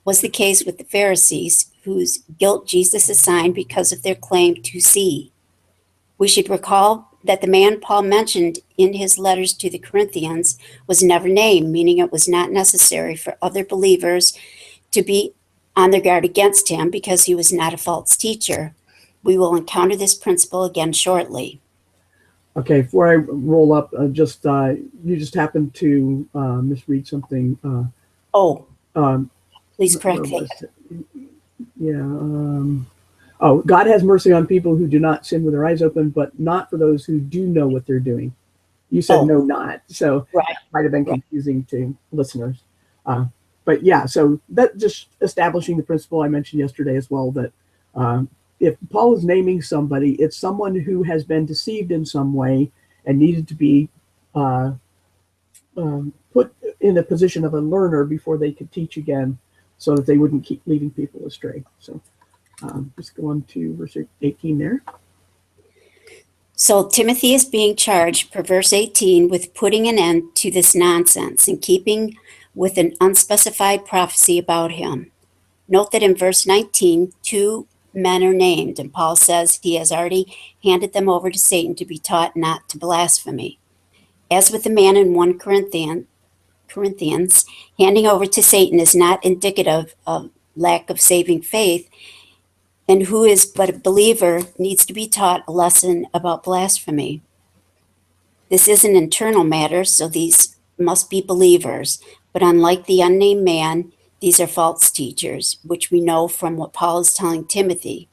was the case with the Pharisees, whose guilt Jesus assigned because of their claim to see. We should recall that the man Paul mentioned in his letters to the Corinthians was never named, meaning it was not necessary for other believers to be on their guard against him because he was not a false teacher. We will encounter this principle again shortly. Okay, before I roll up, you just happened to misread something. Oh, Um, please where correct was that. it? Yeah. Oh, God has mercy on people who do not sin with their eyes open, but not for those who do know what they're doing. You said Oh, no, not. So right, might have been right. confusing to listeners. Uh, but yeah, so that just establishing the principle I mentioned yesterday as well, that um, if Paul is naming somebody, it's someone who has been deceived in some way and needed to be uh, put in a position of a learner before they could teach again, so that they wouldn't keep leading people astray. So just go on to verse 18 there. So Timothy is being charged, per verse 18, with putting an end to this nonsense and keeping with an unspecified prophecy about him. Note that in verse 19, two men are named, and Paul says he has already handed them over to Satan to be taught not to blasphemy. As with the man in 1 Corinthians, handing over to Satan is not indicative of lack of saving faith, and who is but a believer needs to be taught a lesson about blasphemy. This is an internal matter, so these must be believers. But unlike the unnamed man, these are false teachers, which we know from what Paul is telling Timothy.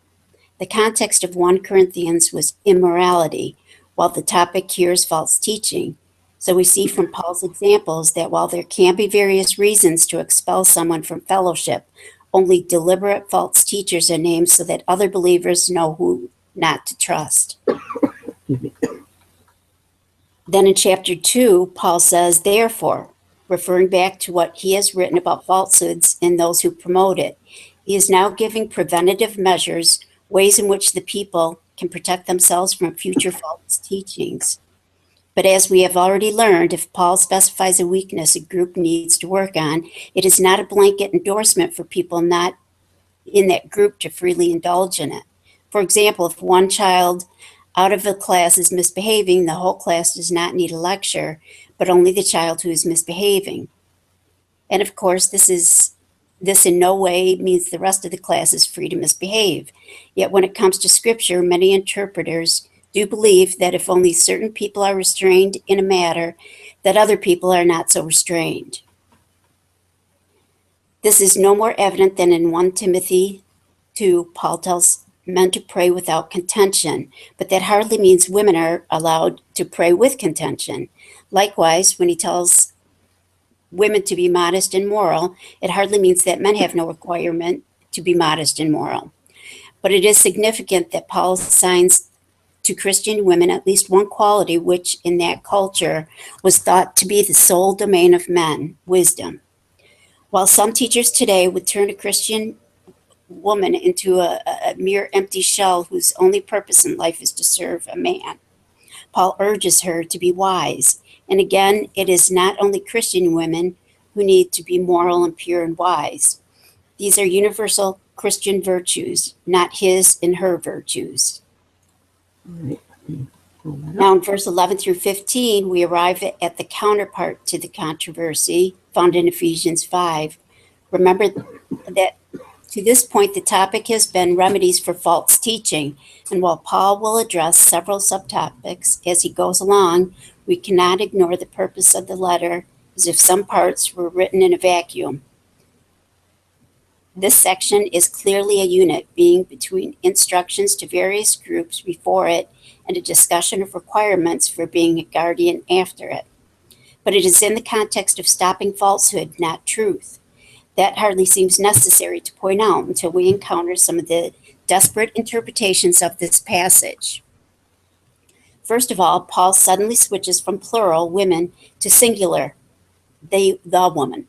The context of 1 Corinthians was immorality, while the topic here is false teaching. So we see from Paul's examples that while there can be various reasons to expel someone from fellowship, only deliberate false teachers are named so that other believers know who not to trust. Then in chapter 2, Paul says, therefore, referring back to what he has written about falsehoods and those who promote it, he is now giving preventative measures, ways in which the people can protect themselves from future false teachings. But as we have already learned, if Paul specifies a weakness a group needs to work on, it is not a blanket endorsement for people not in that group to freely indulge in it. For example, if one child out of the class is misbehaving, the whole class does not need a lecture, but only the child who is misbehaving. And of course, this in no way means the rest of the class is free to misbehave. Yet when it comes to scripture, many interpreters do believe that if only certain people are restrained in a matter, that other people are not so restrained. This is no more evident than in 1 Timothy 2, Paul tells men to pray without contention, but that hardly means women are allowed to pray with contention. Likewise, when he tells women to be modest and moral, it hardly means that men have no requirement to be modest and moral. But it is significant that Paul assigns to Christian women at least one quality which in that culture was thought to be the sole domain of men, wisdom. While some teachers today would turn a Christian woman into a mere empty shell whose only purpose in life is to serve a man, Paul urges her to be wise. And again, it is not only Christian women who need to be moral and pure and wise. These are universal Christian virtues, not his and her virtues. All right. Now, in verse 11 through 15, we arrive at the counterpart to the controversy found in Ephesians 5. Remember that to this point, the topic has been remedies for false teaching. And while Paul will address several subtopics as he goes along, we cannot ignore the purpose of the letter as if some parts were written in a vacuum. This section is clearly a unit, being between instructions to various groups before it and a discussion of requirements for being a guardian after it. but it is in the context of stopping falsehood, not truth. That hardly seems necessary to point out until we encounter some of the desperate interpretations of this passage. First of all, Paul suddenly switches from plural, women, to singular, the woman.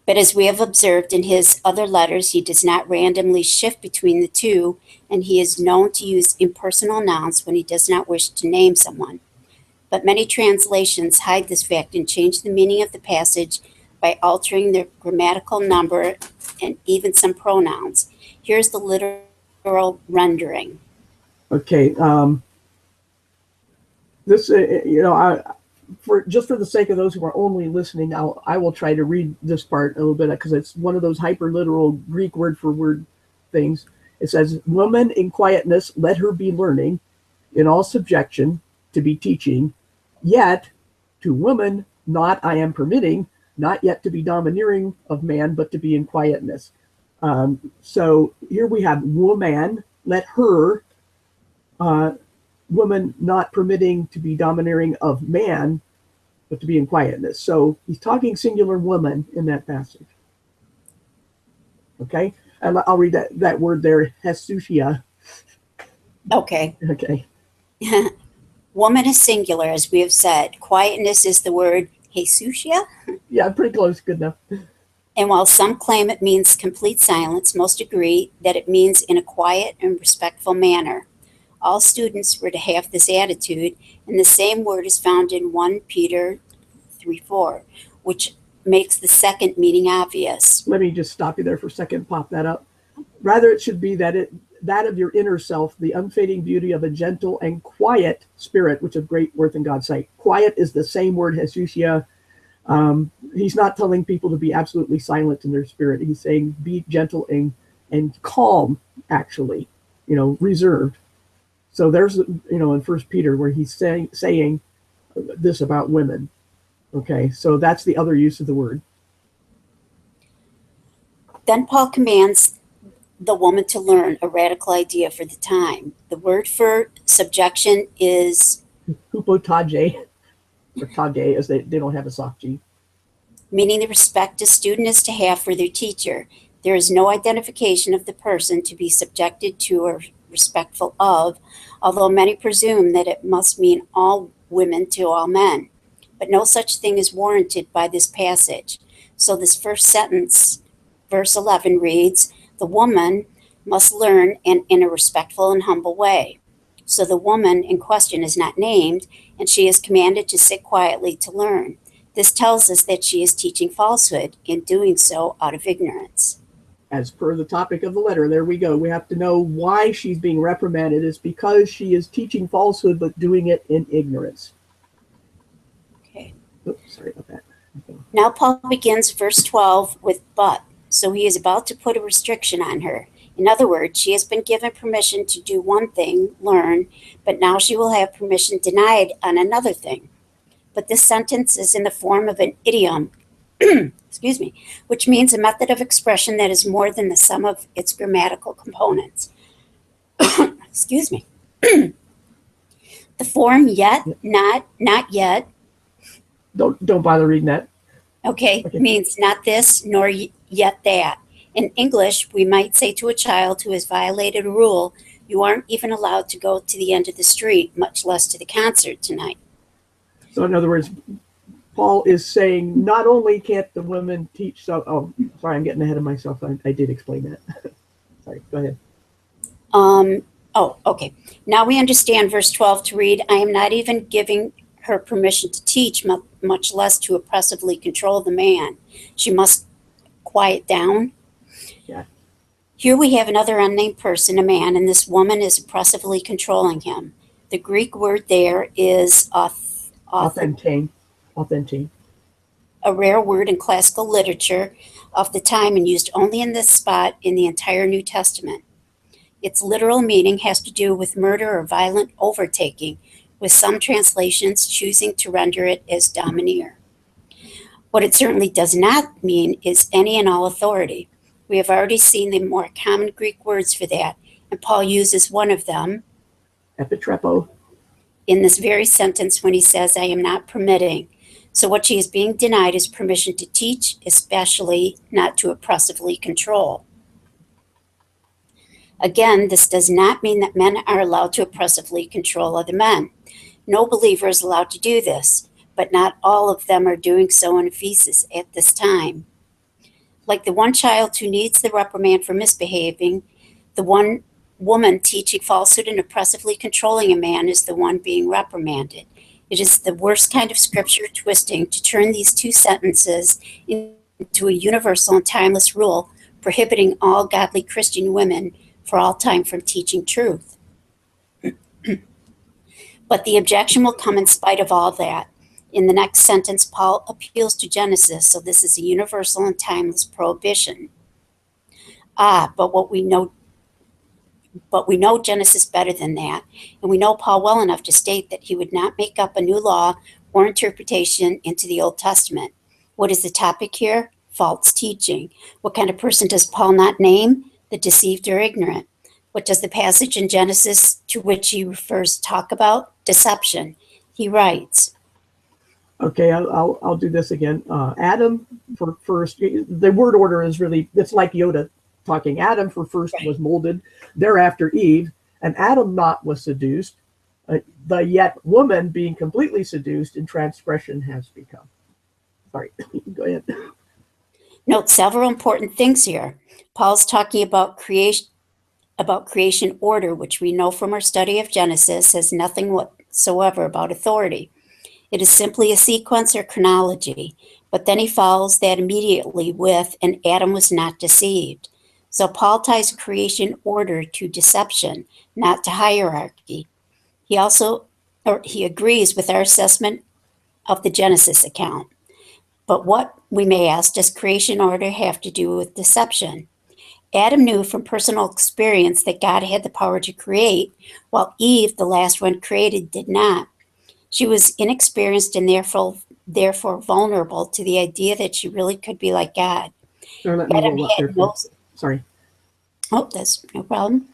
But as we have observed in his other letters, he does not randomly shift between the two, and he is known to use impersonal nouns when he does not wish to name someone. But many translations hide this fact and change the meaning of the passage by altering the grammatical number and even some pronouns. Here's the literal rendering. Okay. This, for the sake of those who are only listening, I will try to read this part a little bit because it's one of those hyper literal Greek word for word things. It says, "Woman in quietness, let her be learning, in all subjection, to be teaching. Yet to woman, not I am permitting, not yet to be domineering of man, but to be in quietness." So here we have woman, let her. Woman not permitting to be domineering of man, but to be in quietness. So he's talking singular woman in that passage. Okay, and I'll read that word there, Hesusia. Okay. Okay. Woman is singular, as we have said. Quietness is the word Jesusia. Yeah, pretty close. Good enough. And while some claim it means complete silence, most agree that it means in a quiet and respectful manner. All students were to have this attitude, and the same word is found in 1 Peter 3:4, which makes the second meaning obvious. Let me just stop you there for a second, pop that up. Rather, it should be that of your inner self, the unfading beauty of a gentle and quiet spirit, which of great worth in God's sight. Quiet is the same word, Jesusia. He's not telling people to be absolutely silent in their spirit. He's saying be gentle and calm, actually, reserved. So there's, in First Peter where he's saying this about women. Okay, so that's the other use of the word. Then Paul commands the woman to learn, a radical idea for the time. The word for subjection is hupotage, or tage, as they don't have a soft G. Meaning the respect a student is to have for their teacher. There is no identification of the person to be subjected to or respectful of, although many presume that it must mean all women to all men. But no such thing is warranted by this passage. So this first sentence, verse 11, reads, "The woman must learn in a respectful and humble way." So the woman in question is not named, and she is commanded to sit quietly to learn. This tells us that she is teaching falsehood, in doing so out of ignorance. As per the topic of the letter, there we go. We have to know why she's being reprimanded. It's because she is teaching falsehood, but doing it in ignorance. Okay. Oops, sorry about that. Okay. Now Paul begins verse 12 with "but." So he is about to put a restriction on her. In other words, she has been given permission to do one thing, learn, but now she will have permission denied on another thing. But this sentence is in the form of an idiom, excuse me, which means a method of expression that is more than the sum of its grammatical components. Excuse me. The form yet, not yet. Don't bother reading that. Okay, means not this nor yet that. In English, we might say to a child who has violated a rule, "You aren't even allowed to go to the end of the street, much less to the concert tonight." So in other words, Paul is saying not only can't the women teach, sorry, I'm getting ahead of myself. I did explain that. Sorry, go ahead. Okay. Now we understand verse 12 to read, "I am not even giving her permission to teach, much less to oppressively control the man. She must quiet down." Yeah. Here we have another unnamed person, a man, and this woman is oppressively controlling him. The Greek word there is authentein, a rare word in classical literature of the time and used only in this spot in the entire New Testament. Its literal meaning has to do with murder or violent overtaking, with some translations choosing to render it as domineer. What it certainly does not mean is any and all authority. We have already seen the more common Greek words for that, and Paul uses one of them, epitrepo, in this very sentence when he says, "I am not permitting." So what she is being denied is permission to teach, especially not to oppressively control. Again, this does not mean that men are allowed to oppressively control other men. No believer is allowed to do this, but not all of them are doing so in Ephesus at this time. Like the one child who needs the reprimand for misbehaving, the one woman teaching falsehood and oppressively controlling a man is the one being reprimanded. It is the worst kind of scripture twisting to turn these two sentences into a universal and timeless rule prohibiting all godly Christian women for all time from teaching truth. But the objection will come in spite of all that. In the next sentence, Paul appeals to Genesis, so this is a universal and timeless prohibition. But we know Genesis better than that, and we know Paul well enough to state that he would not make up a new law or interpretation into the Old Testament. What is the topic here? False teaching. What kind of person does Paul not name? The deceived or ignorant. What does the passage in Genesis to which he refers talk about? Deception. He writes, Okay, I'll do this again. Adam for first. The word order is really, it's like Yoda talking. Adam for first was molded, thereafter Eve, and Adam not was seduced, the yet woman being completely seduced in transgression has become. Sorry, go ahead. Note several important things here. Paul's talking about creation order, which we know from our study of Genesis has nothing whatsoever about authority. It is simply a sequence or chronology, but then he follows that immediately with, and Adam was not deceived. So Paul ties creation order to deception, not to hierarchy. He agrees with our assessment of the Genesis account. But what, we may ask, does creation order have to do with deception? Adam knew from personal experience that God had the power to create, while Eve, the last one created, did not. She was inexperienced and therefore vulnerable to the idea that she really could be like God. Let me roll up there. Sorry. Oh, that's no problem.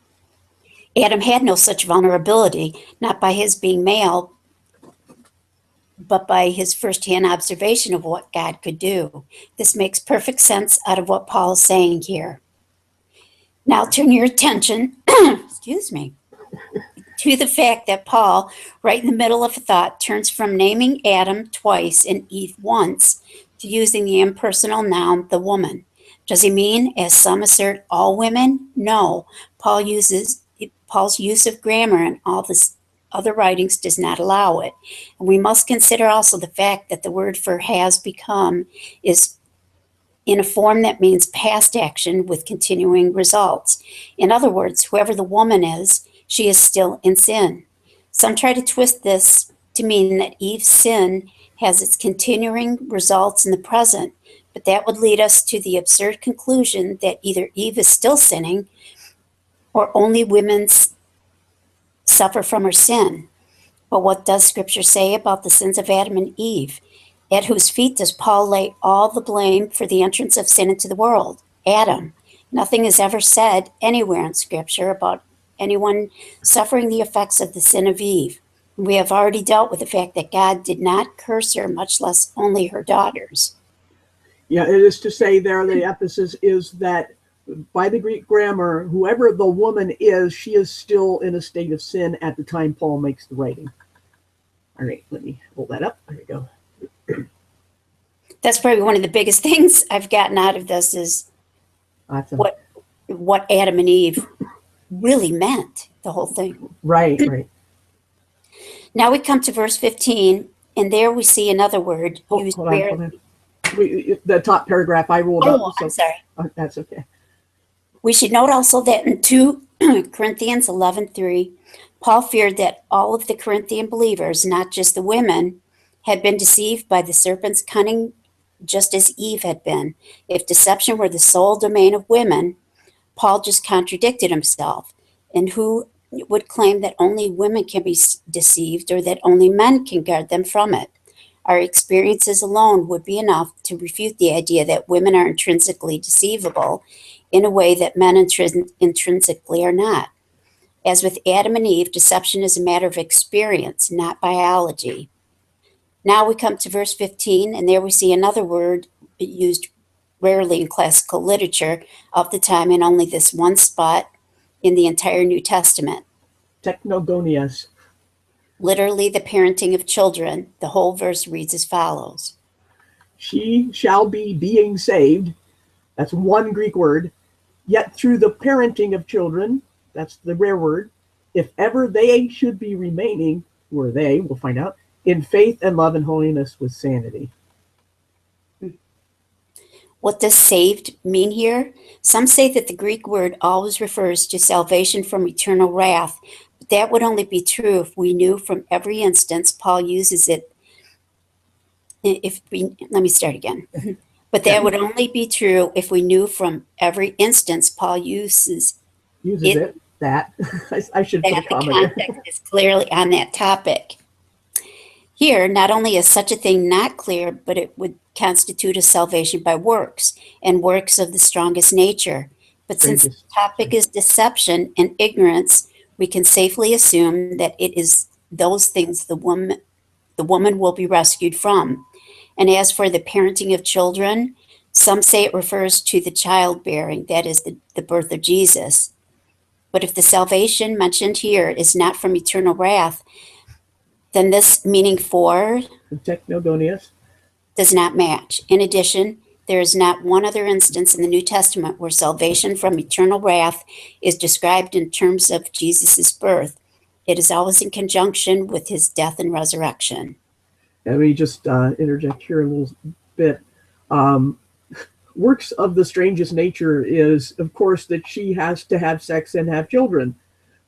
Adam had no such vulnerability, not by his being male, but by his firsthand observation of what God could do. This makes perfect sense out of what Paul is saying here. Now turn your attention, excuse me, to the fact that Paul, right in the middle of a thought, turns from naming Adam twice and Eve once to using the impersonal noun, the woman. Does he mean, as some assert, all women? No. Paul's use of grammar in all this other writings does not allow it. And we must consider also the fact that the word for has become is in a form that means past action with continuing results. In other words, whoever the woman is, she is still in sin. Some try to twist this to mean that Eve's sin has its continuing results in the present, but that would lead us to the absurd conclusion that either Eve is still sinning or only women suffer from her sin. But what does Scripture say about the sins of Adam and Eve? At whose feet does Paul lay all the blame for the entrance of sin into the world? Adam. Nothing is ever said anywhere in Scripture about anyone suffering the effects of the sin of Eve. We have already dealt with the fact that God did not curse her, much less only her daughters. Yeah, it is to say there, the emphasis is that by the Greek grammar, whoever the woman is, she is still in a state of sin at the time Paul makes the writing. All right, let me hold that up. There we go. That's probably one of the biggest things I've gotten out of this is Awesome. what Adam and Eve really meant, the whole thing. Right. Now we come to verse 15, and there we see another word used hold on. The top paragraph I rolled up. Oh, I'm sorry. That's okay. We should note also that in 2 Corinthians 11:3, Paul feared that all of the Corinthian believers, not just the women, had been deceived by the serpent's cunning, just as Eve had been. If deception were the sole domain of women, Paul just contradicted himself. And who would claim that only women can be deceived or that only men can guard them from it? Our experiences alone would be enough to refute the idea that women are intrinsically deceivable in a way that men intrinsically are not. As with Adam and Eve, deception is a matter of experience, not biology. Now we come to verse 15, and there we see another word used rarely in classical literature of the time in only this one spot in the entire New Testament. Technogonias. Literally, the parenting of children. The whole verse reads as follows. She shall be being saved. That's one Greek word. Yet through the parenting of children, that's the rare word, if ever they should be remaining, who are they, we'll find out, in faith and love and holiness with sanity. What does saved mean here? Some say that the Greek word always refers to salvation from eternal wrath, but that would only be true if we knew from every instance Paul uses it. Let me start again. But that would only be true if we knew from every instance Paul uses it. That I should put a comma there. The context is clearly on that topic. Here, not only is such a thing not clear, but it would constitute a salvation by works, and works of the strongest nature. But since the topic is deception and ignorance, we can safely assume that it is those things the woman will be rescued from. And as for the parenting of children, some say it refers to the childbearing, that is, the birth of Jesus. But if the salvation mentioned here is not from eternal wrath, then this meaning for technogonias does not match. In addition, there is not one other instance in the New Testament where salvation from eternal wrath is described in terms of Jesus' birth. It is always in conjunction with his death and resurrection. Let me just interject here a little bit. Works of the strangest nature is, of course, that she has to have sex and have children.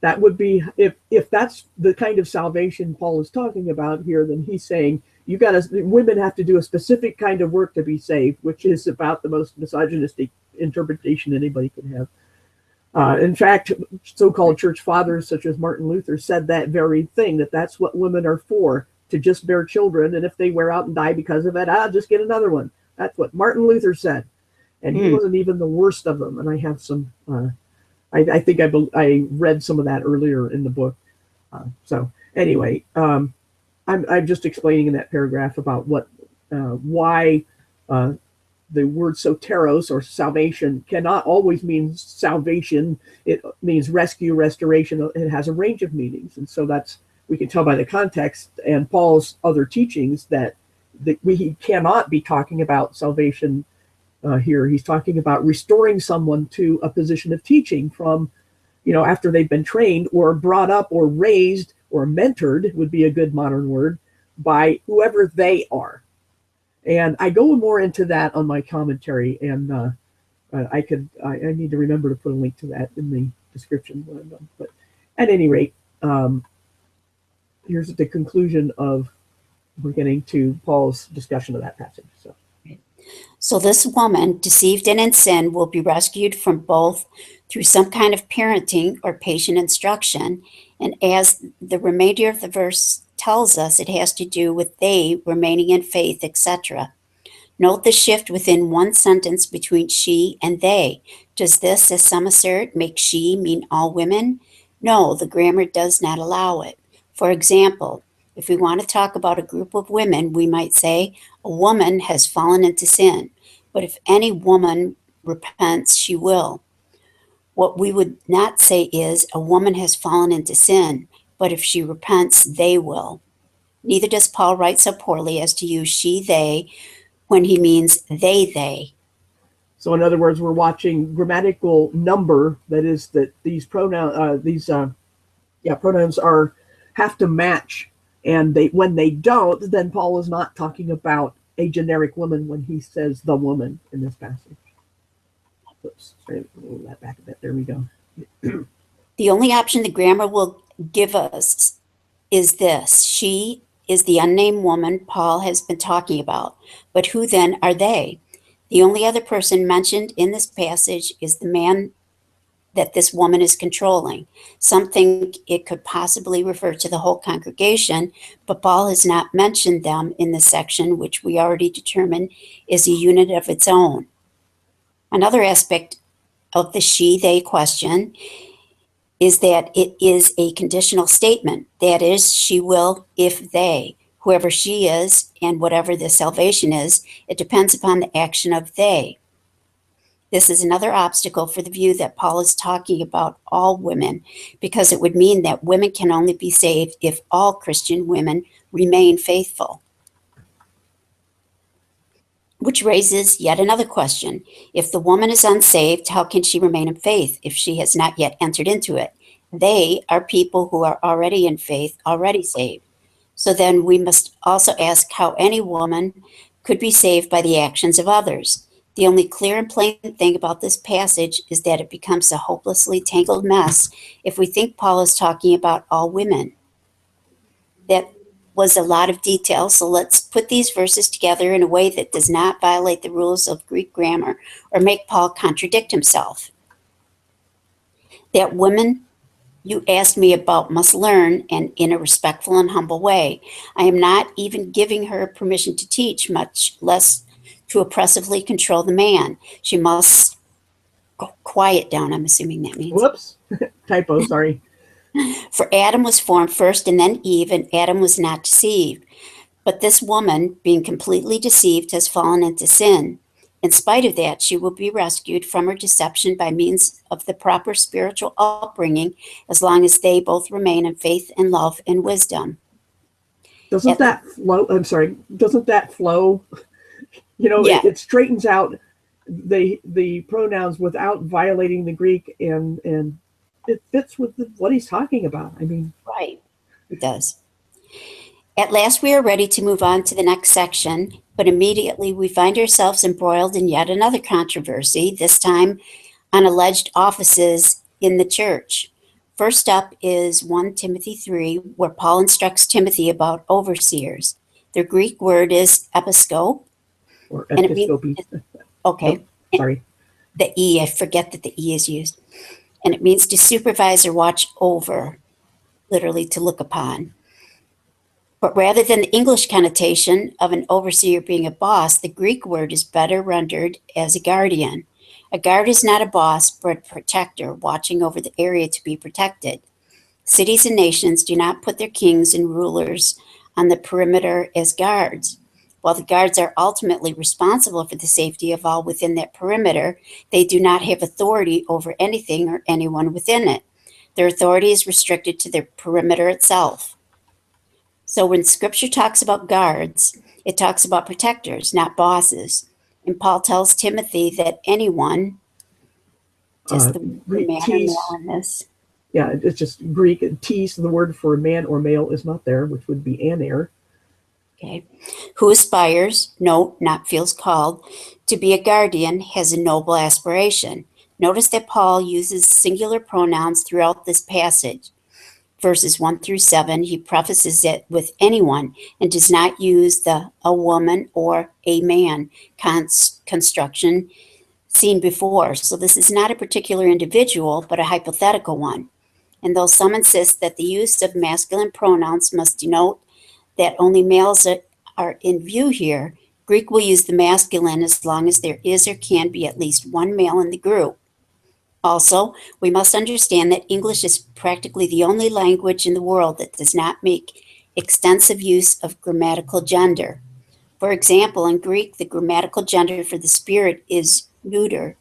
That would be, if that's the kind of salvation Paul is talking about here, then he's saying women have to do a specific kind of work to be saved, which is about the most misogynistic interpretation anybody could have. In fact, so-called church fathers such as Martin Luther said that very thing, that's what women are for, to just bear children, and if they wear out and die because of it, I'll just get another one. That's what Martin Luther said. And he wasn't even the worst of them. And I have some, I think I read some of that earlier in the book. So anyway, I'm just explaining in that paragraph about why the word soteros, or salvation, cannot always mean salvation. It means rescue, restoration. It has a range of meanings. And so we can tell by the context and Paul's other teachings that we cannot be talking about salvation here. He's talking about restoring someone to a position of teaching from, after they've been trained or brought up or raised or mentored, would be a good modern word, by whoever they are. And I go more into that on my commentary, and I need to remember to put a link to that in the description when I'm done. But at any rate, here's the conclusion of, we're getting to Paul's discussion of that passage. So this woman, deceived and in sin, will be rescued from both through some kind of parenting or patient instruction. And as the remainder of the verse tells us, it has to do with they remaining in faith, etc. Note the shift within one sentence between she and they. Does this, as some assert, make she mean all women? No, the grammar does not allow it. For example, if we want to talk about a group of women, we might say, a woman has fallen into sin. But if any woman repents, she will. What we would not say is, a woman has fallen into sin, but if she repents, they will. Neither does Paul write so poorly as to use she, they, when he means they. So in other words, we're watching grammatical number, that is that these pronouns, pronouns have to match. And when they don't, then Paul is not talking about a generic woman when he says the woman in this passage. Oops, roll that back a bit. There we go. The only option the grammar will give us is this. She is the unnamed woman Paul has been talking about. But who then are they? The only other person mentioned in this passage is the man that this woman is controlling. Some think it could possibly refer to the whole congregation, but Paul has not mentioned them in this section, which we already determined is a unit of its own. Another aspect of the she-they question is that it is a conditional statement. That is, she will if they. whoever she is and whatever the salvation is, it depends upon the action of they. This is another obstacle for the view that Paul is talking about all women, because it would mean that women can only be saved if all Christian women remain faithful. Which raises yet another question. If the woman is unsaved, how can she remain in faith if she has not yet entered into it? They are people who are already in faith, already saved. So then we must also ask how any woman could be saved by the actions of others. The only clear and plain thing about this passage is that it becomes a hopelessly tangled mess if we think Paul is talking about all women. That was a lot of detail, so let's put these verses together in a way that does not violate the rules of Greek grammar or make Paul contradict himself. That women you asked me about must learn, and in a respectful and humble way. I am not even giving her permission to teach, much less to oppressively control the man. She must quiet down, I'm assuming that means. Whoops, typo, sorry. For Adam was formed first and then Eve, and Adam was not deceived. But this woman, being completely deceived, has fallen into sin. In spite of that, she will be rescued from her deception by means of the proper spiritual upbringing, as long as they both remain in faith and love and wisdom. Doesn't that flow? I'm sorry. Doesn't that flow? You know, Yeah. it straightens out the pronouns without violating the Greek, and it fits with what he's talking about. I mean, Right, it does. At last we are ready to move on to the next section, but immediately we find ourselves embroiled in yet another controversy, this time on alleged offices in the church. First up is 1 Timothy 3, where Paul instructs Timothy about overseers. Their Greek word is episkop. or And it means, episcopy. okay, Nope, sorry. the E, I forget that the E is used. And it means to supervise or watch over, literally to look upon. But rather than the English connotation of an overseer being a boss, the Greek word is better rendered as a guardian. A guard is not a boss, but a protector watching over the area to be protected. Cities and nations do not put their kings and rulers on the perimeter as guards. While the guards are ultimately responsible for the safety of all within that perimeter, they do not have authority over anything or anyone within it. Their authority is restricted to their perimeter itself. So when scripture talks about guards, it talks about protectors, not bosses. And Paul tells Timothy that anyone, just the Greek man or tes, male in this, yeah, it's just Greek. Tes, the word for man or male, is not there, which would be aner. okay, who aspires, no, not feels called, to be a guardian has a noble aspiration. Notice that Paul uses singular pronouns throughout this passage. Verses 1 through 7, he prefaces it with anyone and does not use the a woman or a man construction seen before. So this is not a particular individual, but a hypothetical one. And though some insist that the use of masculine pronouns must denote that only males are in view here, Greek will use the masculine as long as there is or can be at least one male in the group. Also, we must understand that English is practically the only language in the world that does not make extensive use of grammatical gender. For example, in Greek, the grammatical gender for the spirit is neuter,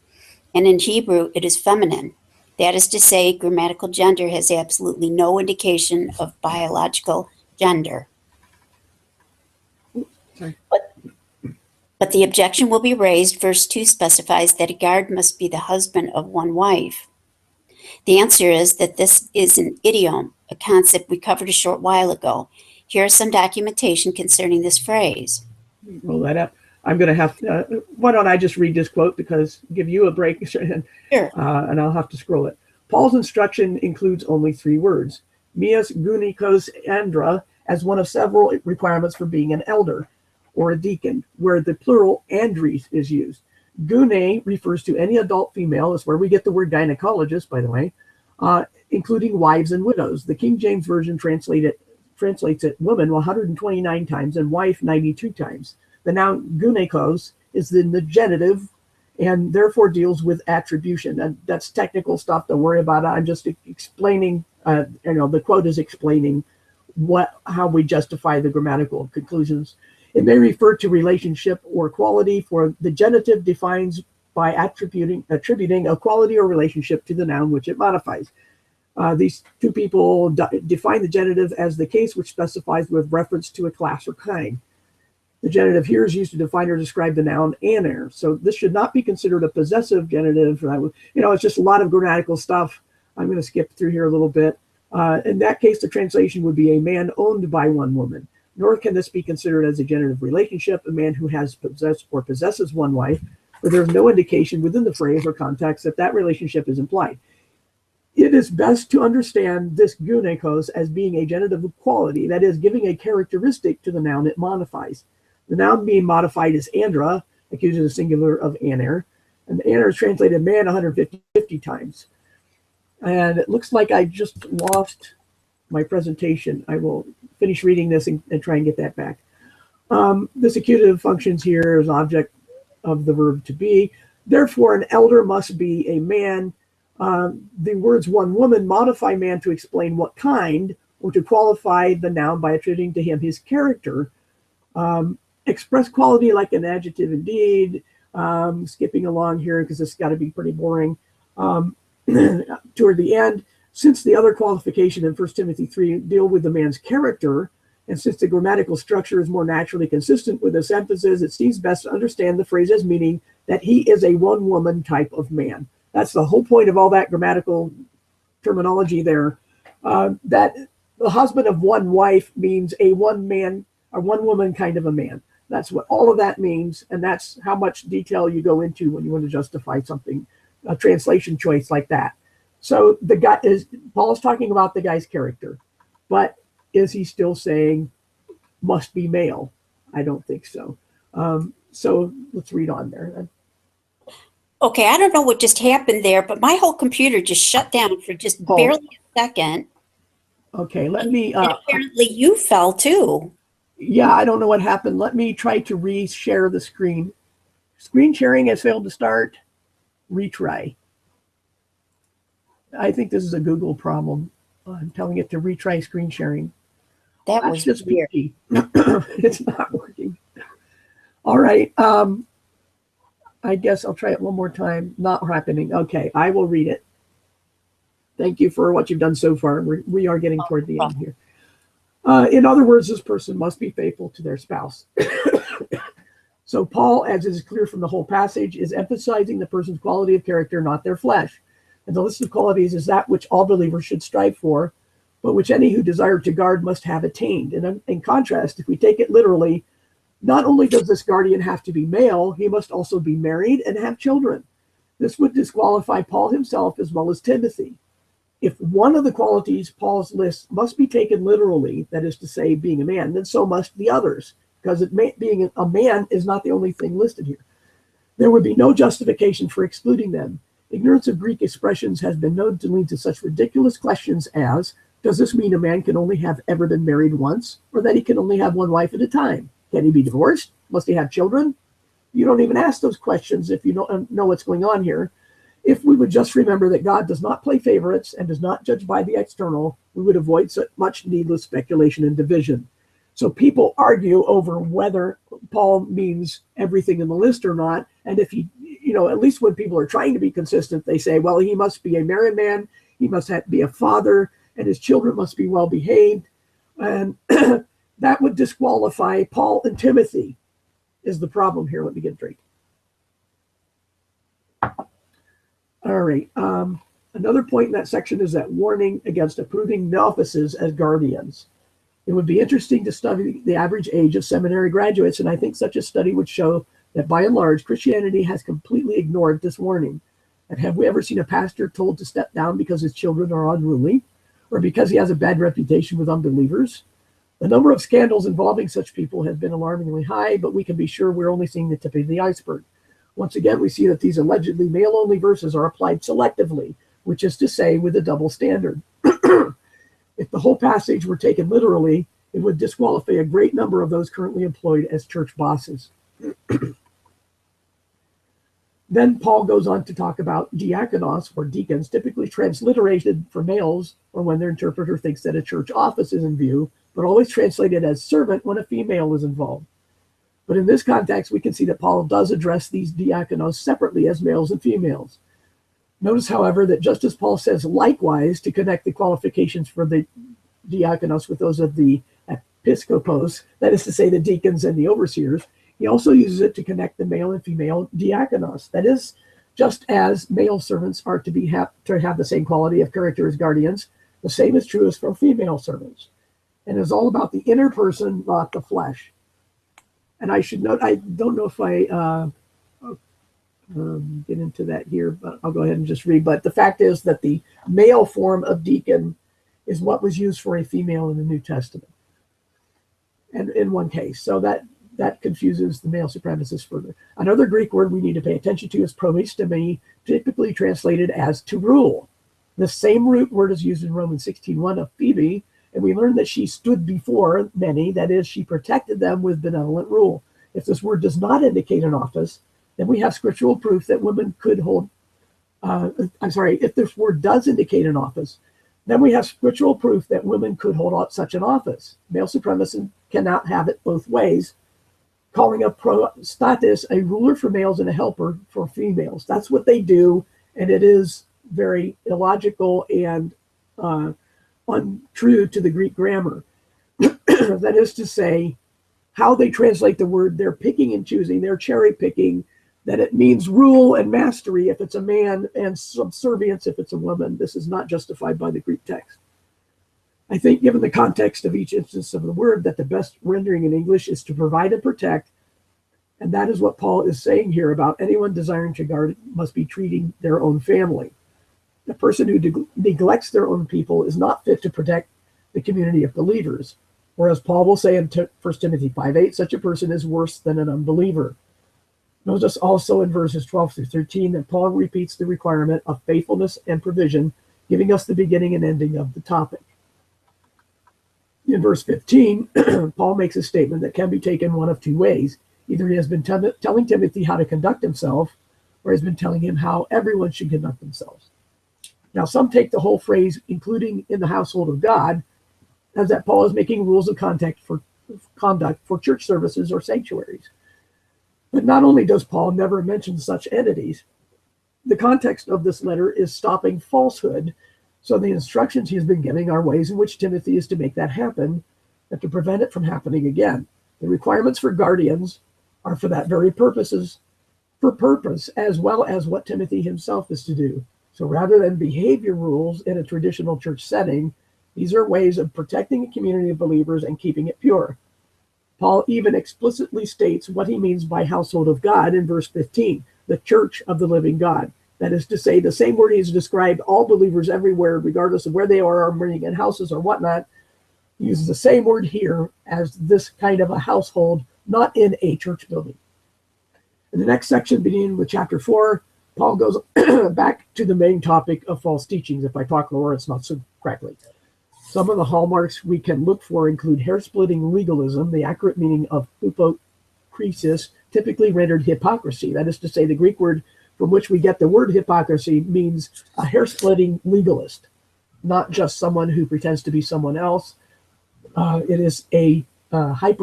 and in Hebrew, it is feminine. That is to say, grammatical gender has absolutely no indication of biological gender. Sorry. But the objection will be raised. Verse 2 specifies that a guard must be the husband of one wife. The answer is that this is an idiom, a concept we covered a short while ago. Here is some documentation concerning this phrase. Roll that up. I'm going to have why don't I just read this quote, because give you a break, Sure. and I'll have to scroll it. Paul's instruction includes only 3 words, mias gunikos andra, as one of several requirements for being an elder or a deacon, where the plural andres is used. Gune refers to any adult female. That's where we get the word gynecologist, by the way, including wives and widows. The King James Version translates it woman 129 times and wife 92 times. The noun gunekos is in the genitive and therefore deals with attribution. And that's technical stuff. Don't worry about it. I'm just explaining, the quote is explaining how we justify the grammatical conclusions. It may refer to relationship or quality, for the genitive defines by attributing a quality or relationship to the noun which it modifies. These two people define the genitive as the case which specifies with reference to a class or kind. The genitive here is used to define or describe the noun aner. So this should not be considered a possessive genitive. It's just a lot of grammatical stuff. I'm going to skip through here a little bit. In that case, the translation would be a man owned by one woman. Nor can this be considered as a genitive relationship, a man who has possessed or possesses one wife, for there's no indication within the phrase or context that that relationship is implied. It is best to understand this gunikos as being a genitive of quality, that is, giving a characteristic to the noun it modifies. The noun being modified is andra, accused of the singular of aner, and the aner is translated man 150 times. And it looks like I just lost my presentation. I will finish reading this and try and get that back. This accusative functions here as object of the verb to be. Therefore, an elder must be a man. The words one woman modify man to explain what kind, or to qualify the noun by attributing to him his character. Express quality like an adjective indeed. Skipping along here because this has got to be pretty boring. Toward the end, since the other qualification in 1 Timothy 3 deal with the man's character, and since the grammatical structure is more naturally consistent with this emphasis, it seems best to understand the phrase as meaning that he is a one-woman type of man. That's the whole point of all that grammatical terminology there. That the husband of one wife means a one-man or one-woman kind of a man. That's what all of that means, and that's how much detail you go into when you want to justify something, a translation choice like that. So Paul's talking about the guy's character, but is he still saying must be male? I don't think so. So let's read on there. Okay, I don't know what just happened there, but my whole computer just shut down for just barely a second. Okay, let me. And apparently you fell too. Yeah, I don't know what happened. Let me try to re-share the screen. Screen sharing has failed to start. Retry. I think this is a Google problem. I'm telling it to retry screen sharing. That was just weird. It's not working. All right. I guess I'll try it one more time. Not happening. Okay, I will read it. Thank you for what you've done so far. We are getting toward the end here. In other words, this person must be faithful to their spouse. So Paul, as is clear from the whole passage, is emphasizing the person's quality of character, not their flesh. And the list of qualities is that which all believers should strive for, but which any who desire to guard must have attained. And in contrast, if we take it literally, not only does this guardian have to be male, he must also be married and have children. This would disqualify Paul himself as well as Timothy. If one of the qualities Paul's list must be taken literally, that is to say, being a man, then so must the others, because being a man is not the only thing listed here. There would be no justification for excluding them. Ignorance of Greek expressions has been known to lead to such ridiculous questions as, does this mean a man can only have ever been married once, or that he can only have one wife at a time? Can he be divorced? Must he have children? You don't even ask those questions if you don't know what's going on here. If we would just remember that God does not play favorites and does not judge by the external, we would avoid so much needless speculation and division. So people argue over whether Paul means everything in the list or not. And if he, at least when people are trying to be consistent, they say, well, he must be a married man, he must be a father, and his children must be well behaved. And that would disqualify Paul and Timothy, is the problem here. Let me get a drink. All right. Another point in that section is that warning against approving novices as guardians. It would be interesting to study the average age of seminary graduates, and I think such a study would show that by and large, Christianity has completely ignored this warning. And have we ever seen a pastor told to step down because his children are unruly, or because he has a bad reputation with unbelievers? The number of scandals involving such people has been alarmingly high, but we can be sure we're only seeing the tip of the iceberg. Once again, we see that these allegedly male-only verses are applied selectively, which is to say with a double standard. If the whole passage were taken literally, it would disqualify a great number of those currently employed as church bosses. Then Paul goes on to talk about diakonos, or deacons, typically transliterated for males, or when their interpreter thinks that a church office is in view, but always translated as servant when a female is involved. But in this context, we can see that Paul does address these diakonos separately as males and females. Notice, however, that just as Paul says likewise to connect the qualifications for the diakonos with those of the episkopos, that is to say the deacons and the overseers, he also uses it to connect the male and female diakonos. That is, just as male servants are to have the same quality of character as guardians, the same is true as for female servants. And it's all about the inner person, not the flesh. And I should note, I don't know if I get into that here, but I'll go ahead and just read. But the fact is that the male form of deacon is what was used for a female in the New Testament, and in one case. So that confuses the male supremacists further. Another Greek word we need to pay attention to is promistemi, typically translated as to rule. The same root word is used in Romans 16:1 of Phoebe, and we learn that she stood before many, that is, she protected them with benevolent rule. If this word does not indicate an office, then we have scriptural proof that women could hold, if this word does indicate an office, then we have scriptural proof that women could hold such an office. Male supremacists cannot have it both ways, calling a prostatis a ruler for males and a helper for females. That's what they do, and it is very illogical and untrue to the Greek grammar. That is to say, how they translate the word, they're picking and choosing, they're cherry picking, that it means rule and mastery if it's a man and subservience if it's a woman. This is not justified by the Greek text. I think, given the context of each instance of the word, that the best rendering in English is to provide and protect. And that is what Paul is saying here about anyone desiring to guard must be treating their own family. The person who neglects their own people is not fit to protect the community of believers. Whereas Paul will say in 1 Timothy 5:8, such a person is worse than an unbeliever. Notice also in verses 12 through 13 that Paul repeats the requirement of faithfulness and provision, giving us the beginning and ending of the topic. In verse 15, Paul makes a statement that can be taken one of two ways. Either he has been telling Timothy how to conduct himself, or he has been telling him how everyone should conduct themselves. Now, some take the whole phrase, including in the household of God, as that Paul is making rules of conduct for church services or sanctuaries. But not only does Paul never mention such entities, the context of this letter is stopping falsehood. So the instructions he has been giving are ways in which Timothy is to make that happen and to prevent it from happening again. The requirements for guardians are for that very purpose, as well as what Timothy himself is to do. So rather than behavior rules in a traditional church setting, these are ways of protecting a community of believers and keeping it pure. Paul even explicitly states what he means by household of God in verse 15, the church of the living God. That is to say, the same word he has described all believers everywhere, regardless of where they are meeting in houses or whatnot, he uses the same word here as this kind of a household, not in a church building. In the next section, beginning with chapter 4, Paul goes back to the main topic of false teachings. If I talk lower, it's not so correctly. Some of the hallmarks we can look for include hair-splitting legalism, the accurate meaning of hypokrisis, typically rendered hypocrisy. That is to say, the Greek word from which we get the word hypocrisy means a hair-splitting legalist, not just someone who pretends to be someone else. It is a like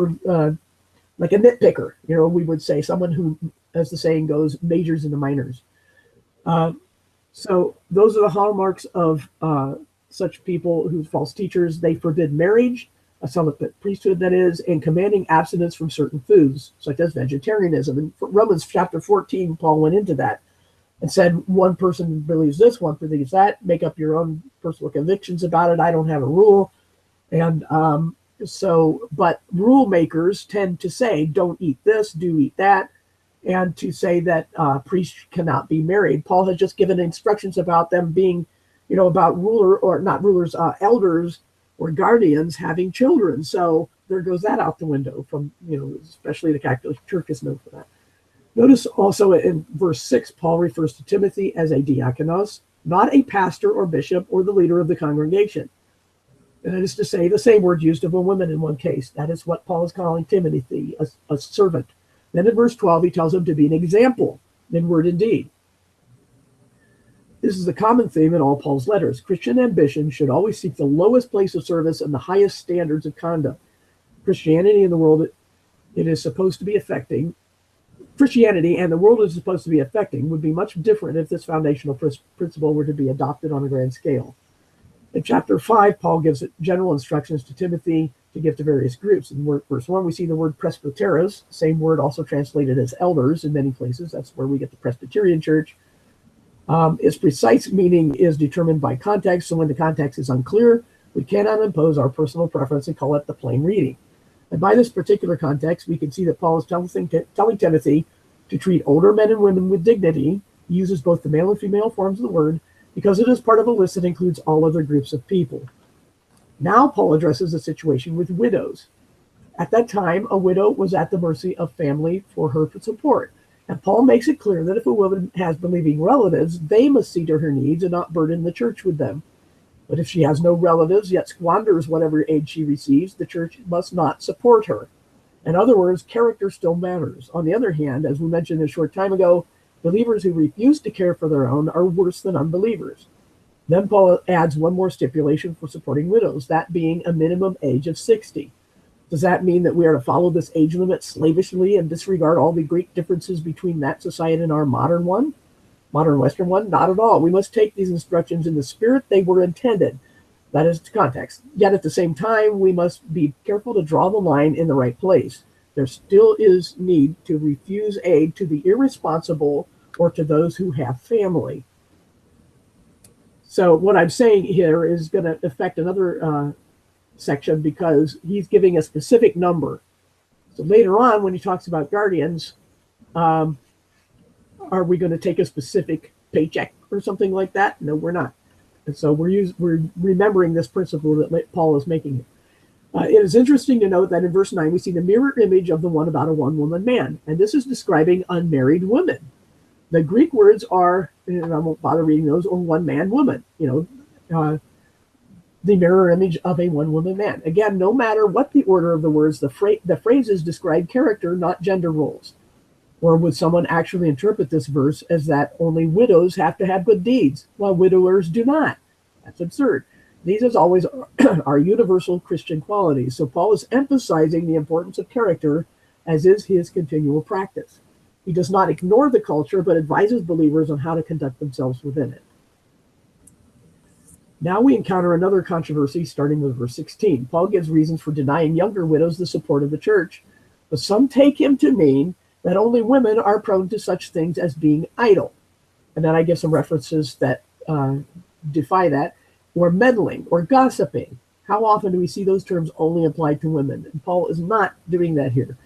a nitpicker, we would say, someone who, as the saying goes, majors in the minors. So those are the hallmarks of such people who false teachers. They forbid marriage, a celibate priesthood that is, and commanding abstinence from certain foods, such as vegetarianism. In Romans chapter 14, Paul went into that and said, one person believes this, one believes that, make up your own personal convictions about it. I don't have a rule. And but rule makers tend to say, don't eat this, do eat that, and to say that priests cannot be married. Paul has just given instructions about them being, about elders or guardians having children. So there goes that out the window from, especially the Catholic Church is known for that. Notice also in verse 6, Paul refers to Timothy as a diakonos, not a pastor or bishop or the leader of the congregation. And that is to say, the same word used of a woman in one case. That is what Paul is calling Timothy, a servant. Then in verse 12, he tells him to be an example, in word and deed. This is a common theme in all Paul's letters. Christian ambition should always seek the lowest place of service and the highest standards of conduct. Christianity and the world it is supposed to be affecting Christianity and the world is supposed to be affecting would be much different if this foundational principle were to be adopted on a grand scale. In chapter 5, Paul gives general instructions to Timothy to give to various groups. In verse 1, we see the word presbyteros, same word also translated as elders in many places. That's where we get the Presbyterian Church. Its precise meaning is determined by context, so when the context is unclear, we cannot impose our personal preference and call it the plain reading. And by this particular context, we can see that Paul is telling Timothy to treat older men and women with dignity. He uses both the male and female forms of the word because it is part of a list that includes all other groups of people. Now Paul addresses the situation with widows. At that time, a widow was at the mercy of family for her support. And Paul makes it clear that if a woman has believing relatives, they must see to her needs and not burden the church with them. But if she has no relatives, yet squanders whatever aid she receives, the church must not support her. In other words, character still matters. On the other hand, as we mentioned a short time ago, believers who refuse to care for their own are worse than unbelievers. Then Paul adds one more stipulation for supporting widows, that being a minimum age of 60. Does that mean that we are to follow this age limit slavishly and disregard all the great differences between that society and our modern Western one? Not at all. We must take these instructions in the spirit they were intended. That is the context. Yet at the same time, we must be careful to draw the line in the right place. There still is need to refuse aid to the irresponsible or to those who have family. So what I'm saying here is going to affect another section because he's giving a specific number. So later on, when he talks about guardians, are we going to take a specific paycheck or something like that? No, we're not. And so we're remembering this principle that Paul is making here. It is interesting to note that in verse 9, we see the mirror image of the one about a one-woman man. And this is describing unmarried women. The Greek words are, and I won't bother reading those, or one-man woman. The mirror image of a one-woman man. Again, no matter what the order of the words, the phrases describe character, not gender roles. Or would someone actually interpret this verse as that only widows have to have good deeds, while widowers do not? That's absurd. These, as always, are universal Christian qualities. So Paul is emphasizing the importance of character, as is his continual practice. He does not ignore the culture, but advises believers on how to conduct themselves within it. Now we encounter another controversy, starting with verse 16. Paul gives reasons for denying younger widows the support of the church, but some take him to mean that only women are prone to such things as being idle. And then I give some references that defy that, or meddling, or gossiping. How often do we see those terms only applied to women? And Paul is not doing that here.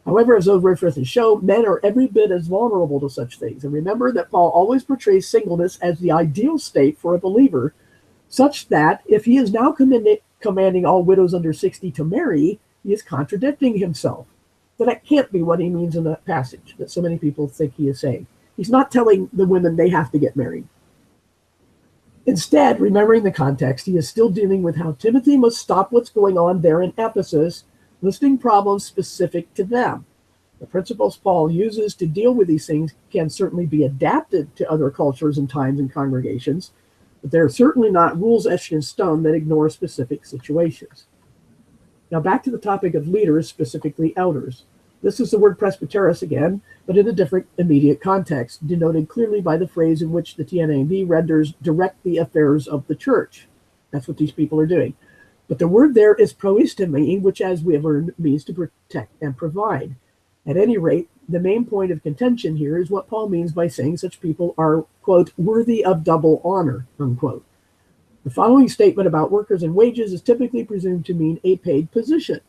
However, as those references show, men are every bit as vulnerable to such things. And remember that Paul always portrays singleness as the ideal state for a believer, such that if he is now commanding all widows under 60 to marry, he is contradicting himself. But that can't be what he means in that passage that so many people think he is saying. He's not telling the women they have to get married. Instead, remembering the context, he is still dealing with how Timothy must stop what's going on there in Ephesus, listing problems specific to them. The principles Paul uses to deal with these things can certainly be adapted to other cultures and times and congregations, but they're certainly not rules etched in stone that ignore specific situations. Now back to the topic of leaders, specifically elders. This is the word presbyteros again, but in a different immediate context, denoted clearly by the phrase in which the TNAB renders direct the affairs of the church. That's what these people are doing. But the word there is proistemi, which, as we have learned, means to protect and provide. At any rate, the main point of contention here is what Paul means by saying such people are, quote, worthy of double honor, unquote. The following statement about workers and wages is typically presumed to mean a paid position,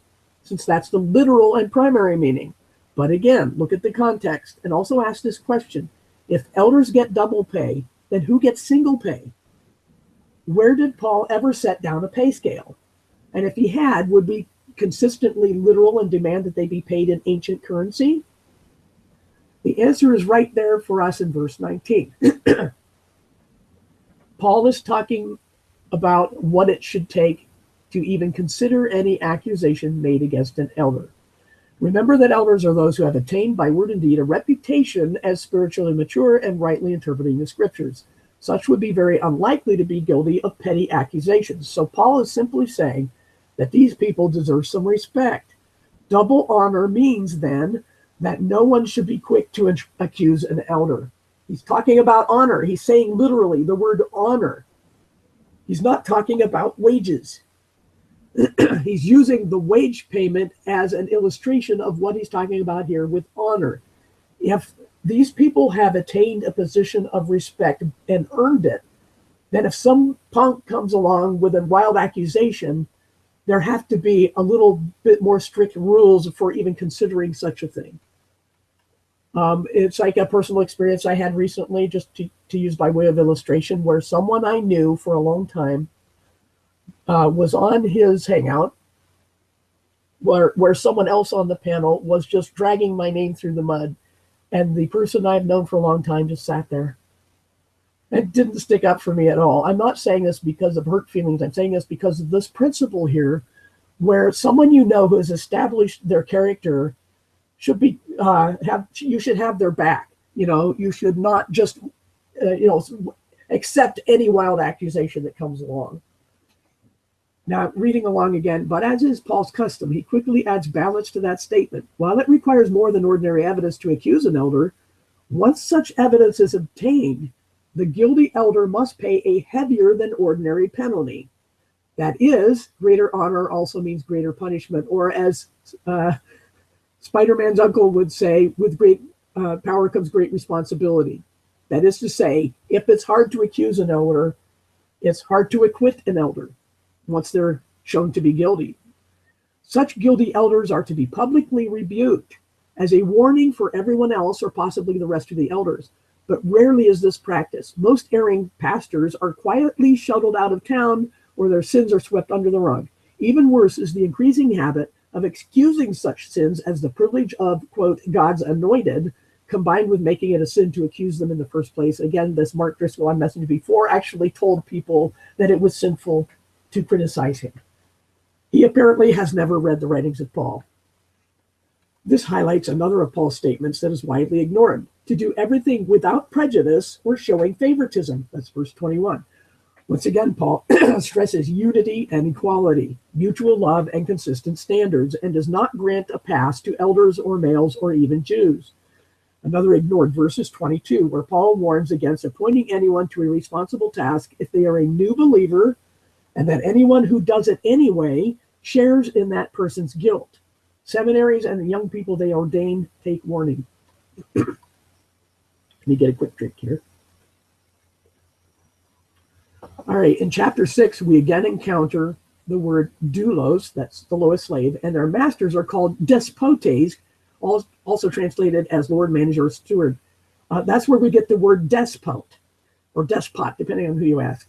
since that's the literal and primary meaning. But again, look at the context and also ask this question. If elders get double pay, then who gets single pay? Where did Paul ever set down a pay scale? And if he had, would be consistently literal and demand that they be paid in ancient currency? The answer is right there for us in verse 19. Paul is talking about what it should take to even consider any accusation made against an elder. Remember that elders are those who have attained by word and deed a reputation as spiritually mature and rightly interpreting the scriptures. Such would be very unlikely to be guilty of petty accusations. So Paul is simply saying that these people deserve some respect. Double honor means then that no one should be quick to accuse an elder. He's talking about honor. He's saying literally the word honor. He's not talking about wages. He's using the wage payment as an illustration of what he's talking about here with honor. If these people have attained a position of respect and earned it, then if some punk comes along with a wild accusation, there have to be a little bit more strict rules for even considering such a thing. It's like a personal experience I had recently, just to use by way of illustration, where someone I knew for a long time was on his hangout, where someone else on the panel was just dragging my name through the mud. And the person I've known for a long time just sat there. It didn't stick up for me at all. I'm not saying this because of hurt feelings. I'm saying this because of this principle here, where someone you know who has established their character should be you should have their back. You should not just accept any wild accusation that comes along. Now, reading along again, but as is Paul's custom, he quickly adds balance to that statement. While it requires more than ordinary evidence to accuse an elder, once such evidence is obtained, the guilty elder must pay a heavier than ordinary penalty. That is, greater honor also means greater punishment, or as Spider-Man's uncle would say, with great power comes great responsibility. That is to say, if it's hard to accuse an elder, it's hard to acquit an elder once they're shown to be guilty. Such guilty elders are to be publicly rebuked as a warning for everyone else or possibly the rest of the elders. But rarely is this practiced. Most erring pastors are quietly shuttled out of town or their sins are swept under the rug. Even worse is the increasing habit of excusing such sins as the privilege of, quote, God's anointed, combined with making it a sin to accuse them in the first place. Again, this Mark Driscoll on Message before actually told people that it was sinful to criticize him. He apparently has never read the writings of Paul. This highlights another of Paul's statements that is widely ignored: to do everything without prejudice or showing favoritism. That's verse 21. Once again, Paul stresses unity and equality, mutual love and consistent standards, and does not grant a pass to elders or males or even Jews. Another ignored verse is 22, where Paul warns against appointing anyone to a responsible task if they are a new believer, and that anyone who does it anyway shares in that person's guilt. Seminaries and the young people they ordain take warning. Let me get a quick drink here. All right, in chapter 6, we again encounter the word doulos, that's the lowest slave, and their masters are called despotes, also translated as lord, manager, or steward. That's where we get the word despot, or despot, depending on who you ask.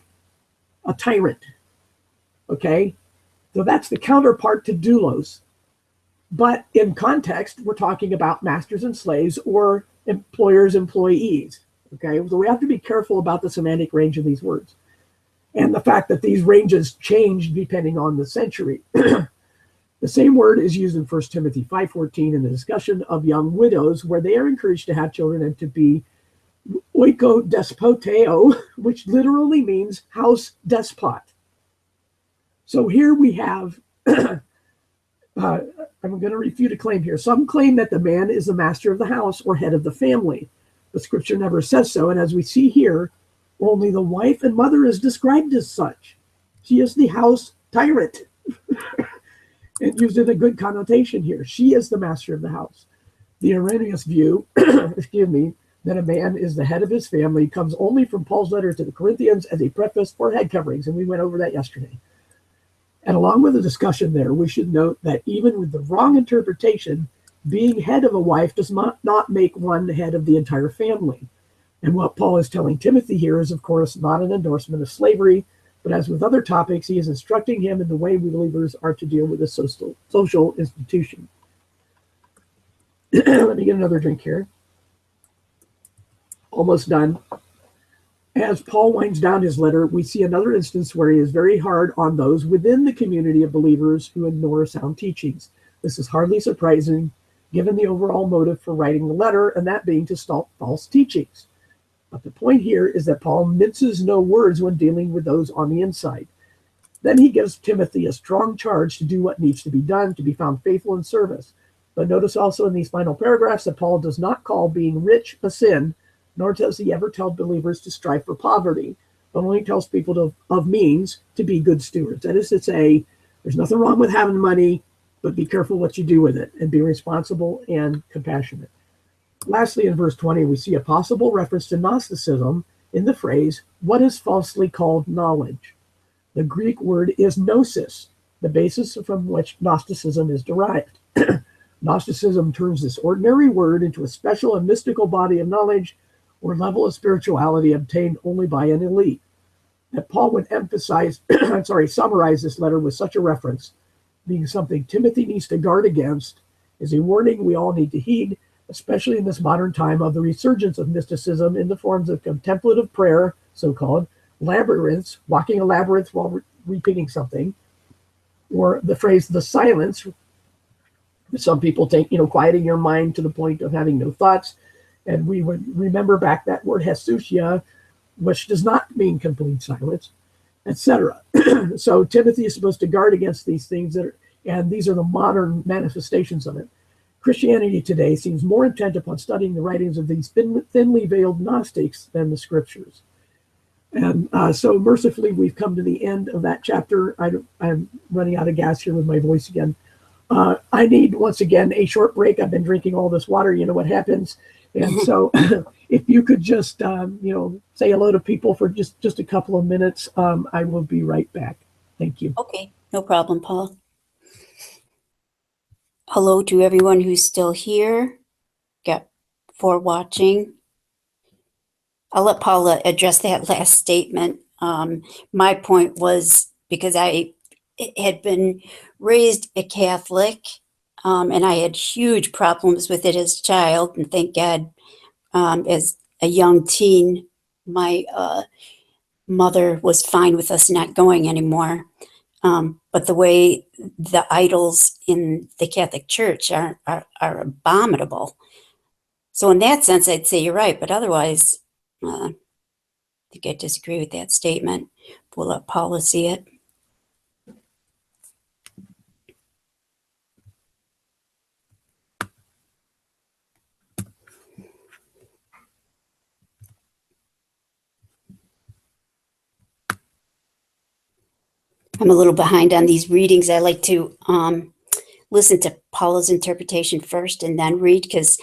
A tyrant. Okay, so that's the counterpart to doulos. But in context, we're talking about masters and slaves or employers, employees. Okay, so we have to be careful about the semantic range of these words and the fact that these ranges change depending on the century. The same word is used in 1 Timothy 5:14 in the discussion of young widows, where they are encouraged to have children and to be oiko despoteo, which literally means house despot. So here we have, I'm going to refute a claim here. Some claim that the man is the master of the house or head of the family, but scripture never says so. And as we see here, only the wife and mother is described as such. She is the house tyrant. And used in a good connotation here. She is the master of the house. The erroneous view, excuse me, that a man is the head of his family comes only from Paul's letter to the Corinthians as a preface for head coverings, and we went over that yesterday. And along with the discussion there, we should note that even with the wrong interpretation, being head of a wife does not make one head of the entire family. And what Paul is telling Timothy here is, of course, not an endorsement of slavery, but as with other topics, he is instructing him in the way we believers are to deal with a social institution. Let me get another drink here. Almost done. As Paul winds down his letter, we see another instance where he is very hard on those within the community of believers who ignore sound teachings. This is hardly surprising, given the overall motive for writing the letter, and that being to stop false teachings. But the point here is that Paul minces no words when dealing with those on the inside. Then he gives Timothy a strong charge to do what needs to be done to be found faithful in service. But notice also in these final paragraphs that Paul does not call being rich a sin, nor does he ever tell believers to strive for poverty, but only tells people of means to be good stewards. That is to say, there's nothing wrong with having money, but be careful what you do with it and be responsible and compassionate. Lastly, in verse 20, we see a possible reference to Gnosticism in the phrase, what is falsely called knowledge? The Greek word is gnosis, the basis from which Gnosticism is derived. Gnosticism turns this ordinary word into a special and mystical body of knowledge or level of spirituality obtained only by an elite. That Paul would summarize this letter with such a reference, being something Timothy needs to guard against, is a warning we all need to heed, especially in this modern time of the resurgence of mysticism in the forms of contemplative prayer, so-called, labyrinths, walking a labyrinth while repeating something, or the phrase the silence. Some people take, quieting your mind to the point of having no thoughts. And we would remember back that word hesusia, which does not mean complete silence, etc. So Timothy is supposed to guard against these things, and these are the modern manifestations of it. Christianity today seems more intent upon studying the writings of these thinly veiled Gnostics than the scriptures. And so mercifully, we've come to the end of that chapter. I'm running out of gas here with my voice again. I need, once again, a short break. I've been drinking all this water. You know what happens. And so if you could just, say hello to people for just a couple of minutes, I will be right back. Thank you. Okay, no problem, Paul. Hello to everyone who's still here for watching. I'll let Paula address that last statement. My point was because I had been raised a Catholic, and I had huge problems with it as a child. And thank God, as a young teen, my mother was fine with us not going anymore. But the way the idols in the Catholic Church are abominable. So in that sense, I'd say you're right. But otherwise, I think I disagree with that statement. We'll let Paula see it. I'm a little behind on these readings. I like to listen to Paula's interpretation first and then read, because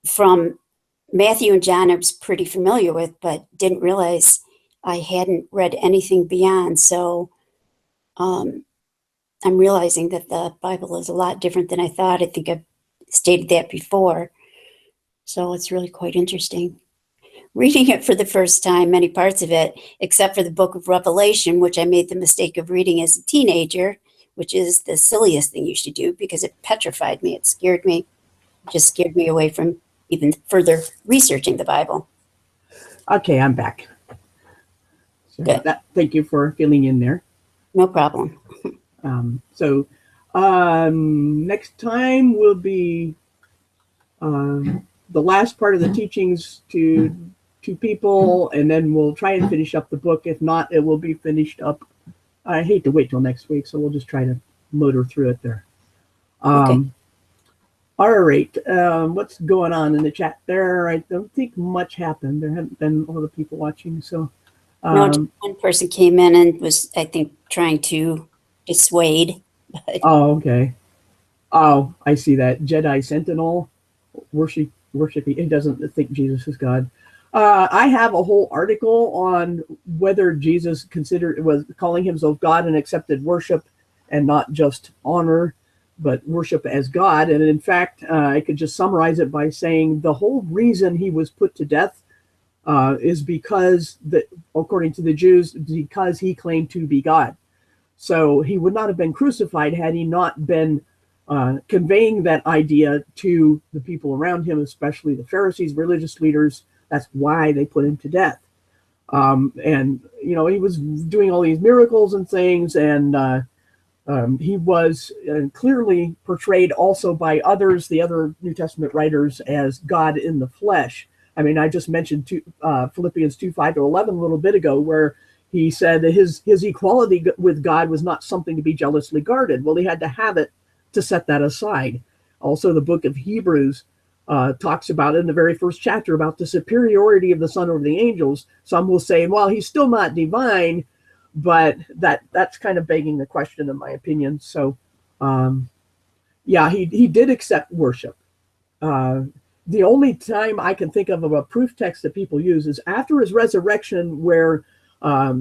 from Matthew and John I was pretty familiar with, but didn't realize I hadn't read anything beyond. So I'm realizing that the Bible is a lot different than I thought. I think I've stated that before. So it's really quite interesting. Reading it for the first time, many parts of it, except for the book of Revelation, which I made the mistake of reading as a teenager, which is the silliest thing you should do because it petrified me. It scared me, just scared me away from even further researching the Bible. Okay, I'm back. So thank you for filling in there. No problem. So next time will be the last part of the teachings to people, and then we'll try and finish up the book. If not, it will be finished up. I hate to wait till next week, so we'll just try to motor through it there. Okay. All right. What's going on in the chat there? I don't think much happened. There haven't been a lot of people watching, so. No, just one person came in and was, I think, trying to dissuade. But Oh, okay. Oh, I see that. Jedi Sentinel worshiping. He doesn't think Jesus is God. I have a whole article on whether Jesus was calling himself God and accepted worship, and not just honor, but worship as God. And in fact, I could just summarize it by saying the whole reason he was put to death is because, according to the Jews, because he claimed to be God. So he would not have been crucified had he not been conveying that idea to the people around him, especially the Pharisees, religious leaders. That's why they put him to death. And, he was doing all these miracles and things, and he was clearly portrayed also by others, the other New Testament writers, as God in the flesh. I mean, I just mentioned Philippians 2:5-11 a little bit ago, where he said that his equality with God was not something to be jealously guarded. Well, he had to have it to set that aside. Also, the book of Hebrews talks about it in the very first chapter about the superiority of the Son over the angels. Some will say, well, he's still not divine, but that's kind of begging the question, in my opinion. So, yeah, he did accept worship. Uh, the only time I can think of a proof text that people use is after his resurrection, where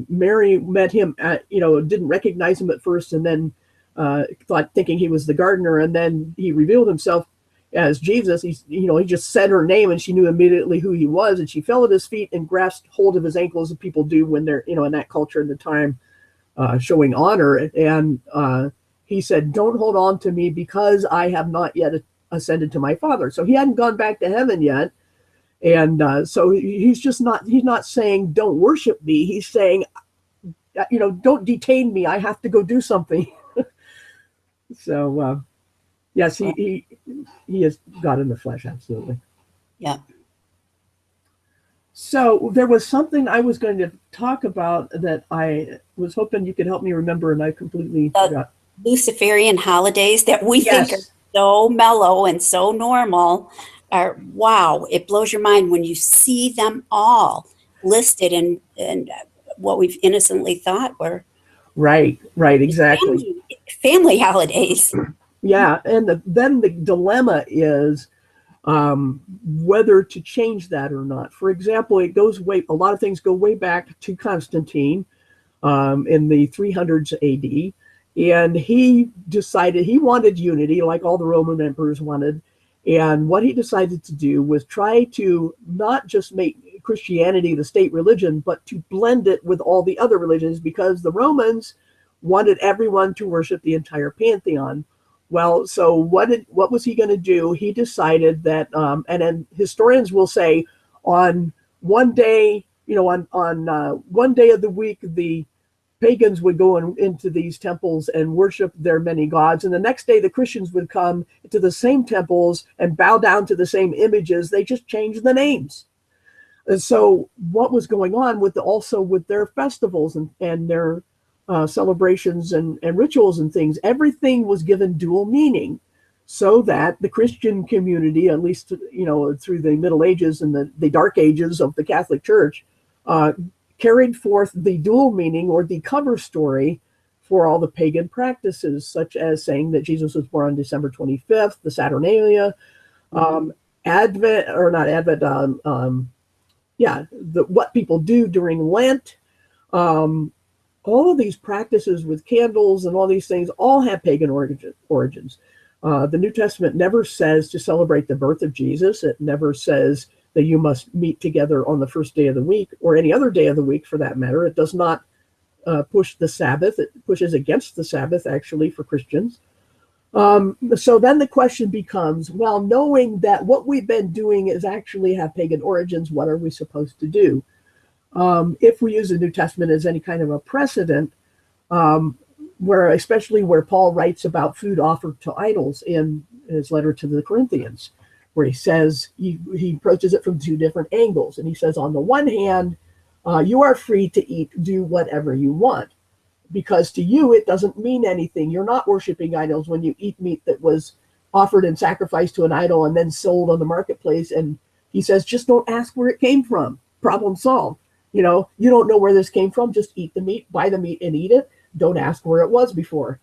Mary met him didn't recognize him at first, and then thinking he was the gardener, and then he revealed himself as Jesus. He just said her name, and she knew immediately who he was, and she fell at his feet and grasped hold of his ankles, as people do when they're in that culture in the time, showing honor. And he said, "Don't hold on to me, because I have not yet ascended to my Father." So he hadn't gone back to heaven yet. And so he's not saying, "Don't worship me." He's saying, "Don't detain me. I have to go do something." So, yes, he is God in the flesh, absolutely. Yeah. So there was something I was going to talk about that I was hoping you could help me remember, and I completely forgot. Luciferian holidays that we think are so mellow and so normal are, wow, it blows your mind when you see them all listed in what we've innocently thought were Right, exactly. family holidays. Yeah, and then the dilemma is whether to change that or not. For example, a lot of things go way back to Constantine in the 300s AD, and he decided he wanted unity, like all the Roman emperors wanted. And what he decided to do was try to not just make Christianity the state religion, but to blend it with all the other religions, because the Romans wanted everyone to worship the entire pantheon. Well, so what was he going to do? He decided that, and then historians will say, on one day, on one day of the week, the pagans would go into these temples and worship their many gods, and the next day the Christians would come to the same temples and bow down to the same images. They just changed the names. And so what was going on also with their festivals and their celebrations and rituals and things, everything was given dual meaning, so that the Christian community, at least through the Middle Ages and the Dark Ages of the Catholic Church, carried forth the dual meaning, or the cover story, for all the pagan practices, such as saying that Jesus was born on December 25th, the Saturnalia, Advent, or not Advent, what people do during Lent. All of these practices with candles and all these things all have pagan origins. The New Testament never says to celebrate the birth of Jesus. It never says that you must meet together on the first day of the week, or any other day of the week for that matter. It does not push the Sabbath. It pushes against the Sabbath, actually, for Christians. So then the question becomes, well, knowing that what we've been doing is actually have pagan origins, what are we supposed to do? If we use the New Testament as any kind of a precedent, especially where Paul writes about food offered to idols in his letter to the Corinthians, where he says he approaches it from two different angles. And he says, on the one hand, you are free to do whatever you want, because to you it doesn't mean anything. You're not worshiping idols when you eat meat that was offered and sacrificed to an idol and then sold on the marketplace. And he says, just don't ask where it came from. Problem solved. You don't know where this came from. Just eat the meat, buy the meat, and eat it. Don't ask where it was before.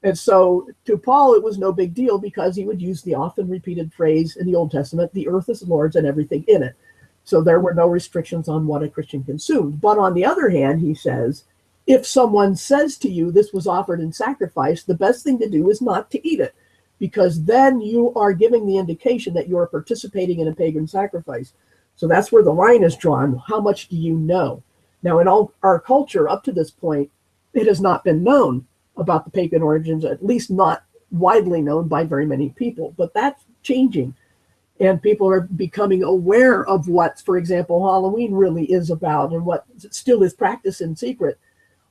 And so to Paul, it was no big deal, because he would use the often repeated phrase in the Old Testament, the earth is the Lord's and everything in it. So there were no restrictions on what a Christian consumed. But on the other hand, he says, if someone says to you, this was offered in sacrifice, the best thing to do is not to eat it, because then you are giving the indication that you are participating in a pagan sacrifice. So that's where the line is drawn. How much do you know? Now, in all our culture up to this point, it has not been known about the pagan origins, at least not widely known by very many people. But that's changing. And people are becoming aware of what, for example, Halloween really is about, and what still is practiced in secret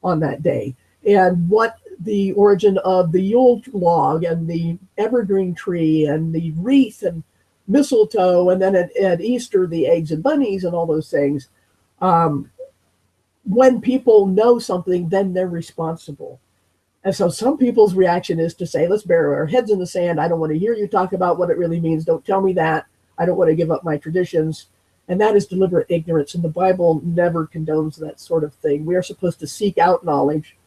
on that day, and what the origin of the Yule log and the evergreen tree and the wreath and mistletoe, and then at Easter, the eggs and bunnies and all those things. Um, when people know something, then they're responsible. And so some people's reaction is to say, let's bury our heads in the sand. I don't want to hear you talk about what it really means. Don't tell me that. I don't want to give up my traditions. And that is deliberate ignorance. And the Bible never condones that sort of thing. We are supposed to seek out knowledge.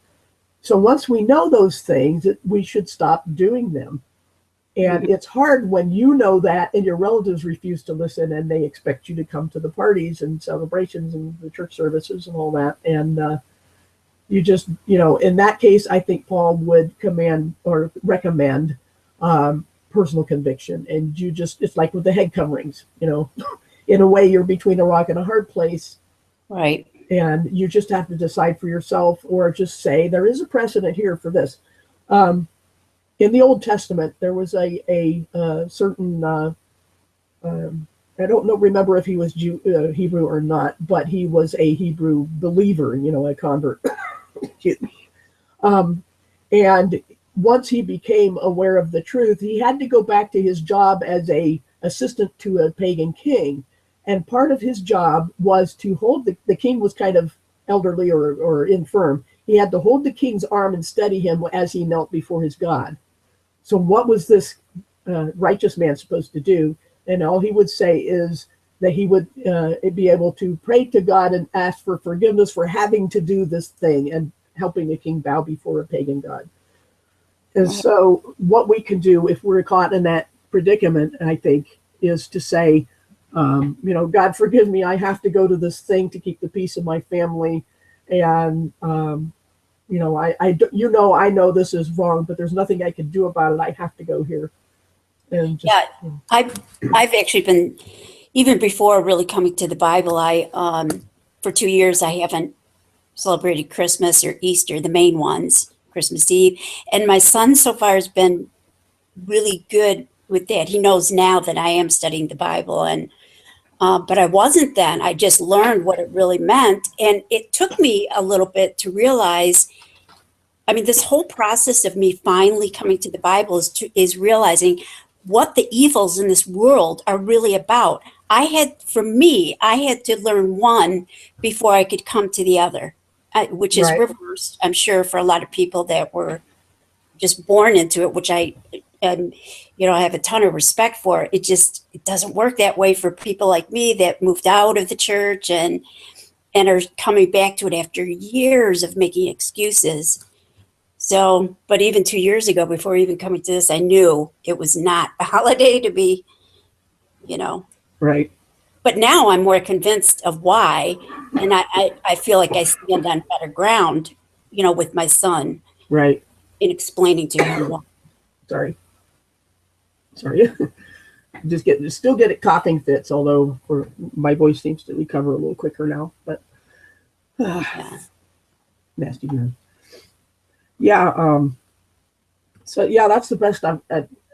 So once we know those things, we should stop doing them. And it's hard when you know that and your relatives refuse to listen and they expect you to come to the parties and celebrations and the church services and all that. And you just, in that case, I think Paul would command or recommend personal conviction. And it's like with the head coverings, in a way you're between a rock and a hard place. Right. And you just have to decide for yourself, or just say, there is a precedent here for this. In the Old Testament, there was a certain, I don't remember if he was Hebrew or not, but he was a Hebrew believer, a convert. And once he became aware of the truth, he had to go back to his job as a assistant to a pagan king. And part of his job was to hold the king was kind of elderly or infirm. He had to hold the king's arm and steady him as he knelt before his God. So what was this righteous man supposed to do? And all he would say is that he would be able to pray to God and ask for forgiveness for having to do this thing and helping a king bow before a pagan god. And so what we can do if we're caught in that predicament, I think, is to say, God, forgive me. I have to go to this thing to keep the peace of my family. And, I know this is wrong, but there's nothing I can do about it. I have to go here. And just, I've actually been, even before really coming to the Bible, for 2 years, I haven't celebrated Christmas or Easter, the main ones, Christmas Eve. And my son so far has been really good with that. He knows now that I am studying the Bible, and but I wasn't then. I just learned what it really meant. And it took me a little bit to realize, this whole process of me finally coming to the Bible is realizing what the evils in this world are really about. I had to learn one before I could come to the other, which is reversed, I'm sure, for a lot of people that were just born into it, which I have a ton of respect for. It doesn't work that way for people like me that moved out of the church and are coming back to it after years of making excuses. So, but even 2 years ago, before even coming to this, I knew it was not a holiday to be, Right. But now I'm more convinced of why. And I feel like I stand on better ground, with my son. Right. In explaining to him why. Sorry. Still get coughing fits, although my voice seems to recover a little quicker now, but nasty man. Yeah. So that's the best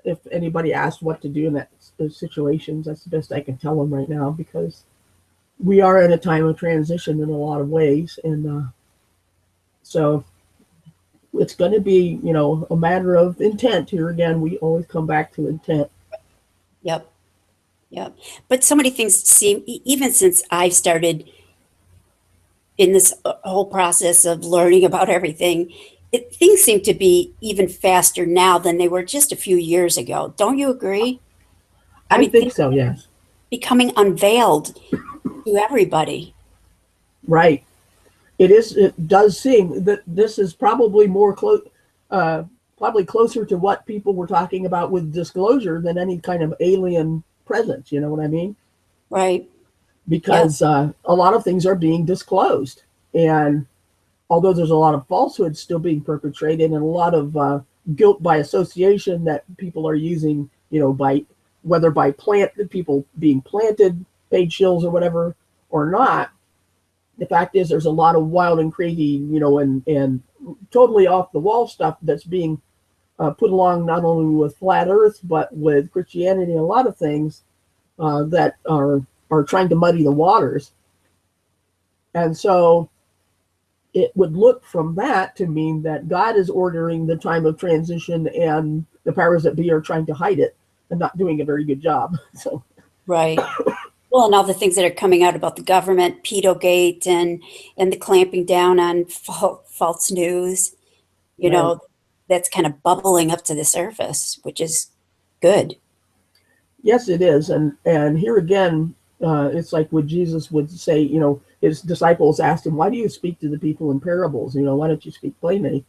if anybody asks what to do in those situations, that's the best I can tell them right now, because we are in a time of transition in a lot of ways. And so it's going to be, a matter of intent. Here again, we always come back to intent. Yep. But so many things seem, even since I've started in this whole process of learning about everything, things seem to be even faster now than they were just a few years ago. Don't you agree? I think so, yes. Becoming unveiled to everybody. Right. It does seem that this is probably probably closer to what people were talking about with disclosure than any kind of alien presence. You know what I mean? Right. Because a lot of things are being disclosed. And although there's a lot of falsehoods still being perpetrated and a lot of guilt by association that people are using, whether by people being planted, paid shills or whatever, or not, the fact is there's a lot of wild and crazy, and totally off the wall stuff that's being put along not only with flat earth, but with Christianity and a lot of things that are trying to muddy the waters. And so it would look from that to mean that God is ordering the time of transition and the powers that be are trying to hide it. and not doing a very good job. So Right. Well, and all the things that are coming out about the government, Pedogate, and the clamping down on false news, you right. know, that's kind of bubbling up to the surface, which is good. Yes, it is, and here again, it's like what Jesus would say. His disciples asked him, "Why do you speak to the people in parables? Why don't you speak plainly?"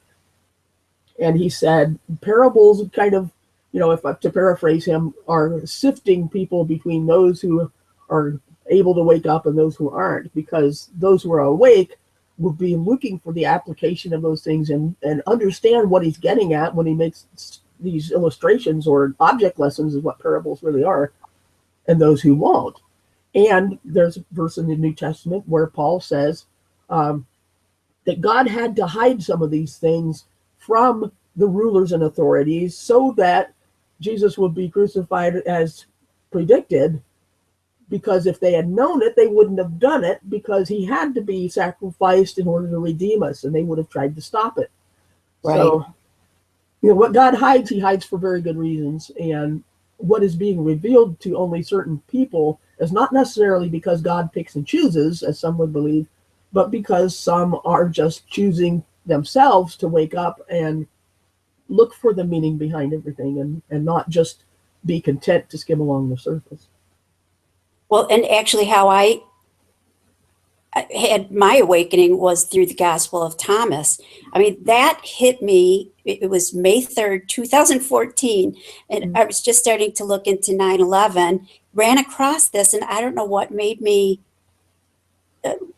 And he said, "Parables kind of, if I to paraphrase him, are sifting people between those who are able to wake up and those who aren't, because those who are awake will be looking for the application of those things and understand what he's getting at when he makes these illustrations or object lessons is what parables really are, and those who won't." And there's a verse in the New Testament where Paul says um, that God had to hide some of these things from the rulers and authorities so that Jesus would be crucified as predicted, because if they had known it, they wouldn't have done it, because he had to be sacrificed in order to redeem us, and they would have tried to stop it. Right. So, what God hides, he hides for very good reasons. And what is being revealed to only certain people is not necessarily because God picks and chooses, as some would believe, but because some are just choosing themselves to wake up and look for the meaning behind everything, and not just be content to skim along the surface. Well, and actually, how I had my awakening was through the Gospel of Thomas. I mean, that hit me. It was May 3rd, 2014, and I was just starting to look into 9/11, ran across this, and I don't know what made me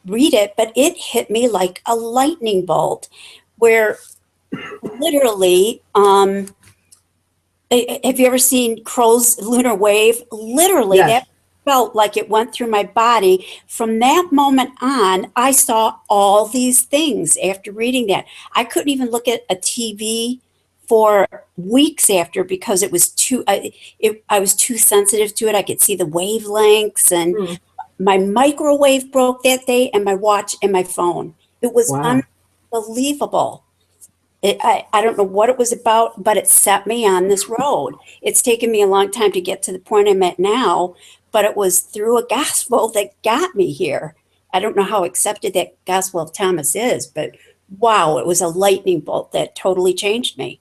read it, but it hit me like a lightning bolt, where literally, have you ever seen Crow's lunar wave? Literally, that Yes. felt like it went through my body. From that moment on, I saw all these things after reading that. I couldn't even look at a TV for weeks after, because it was I was too sensitive to it. I could see the wavelengths, and Hmm. my microwave broke that day, and my watch and my phone. It was Wow. unbelievable. I don't know what it was about, but it set me on this road. It's taken me a long time to get to the point I'm at now, but it was through a gospel that got me here. I don't know how accepted that Gospel of Thomas is, but wow, it was a lightning bolt that totally changed me.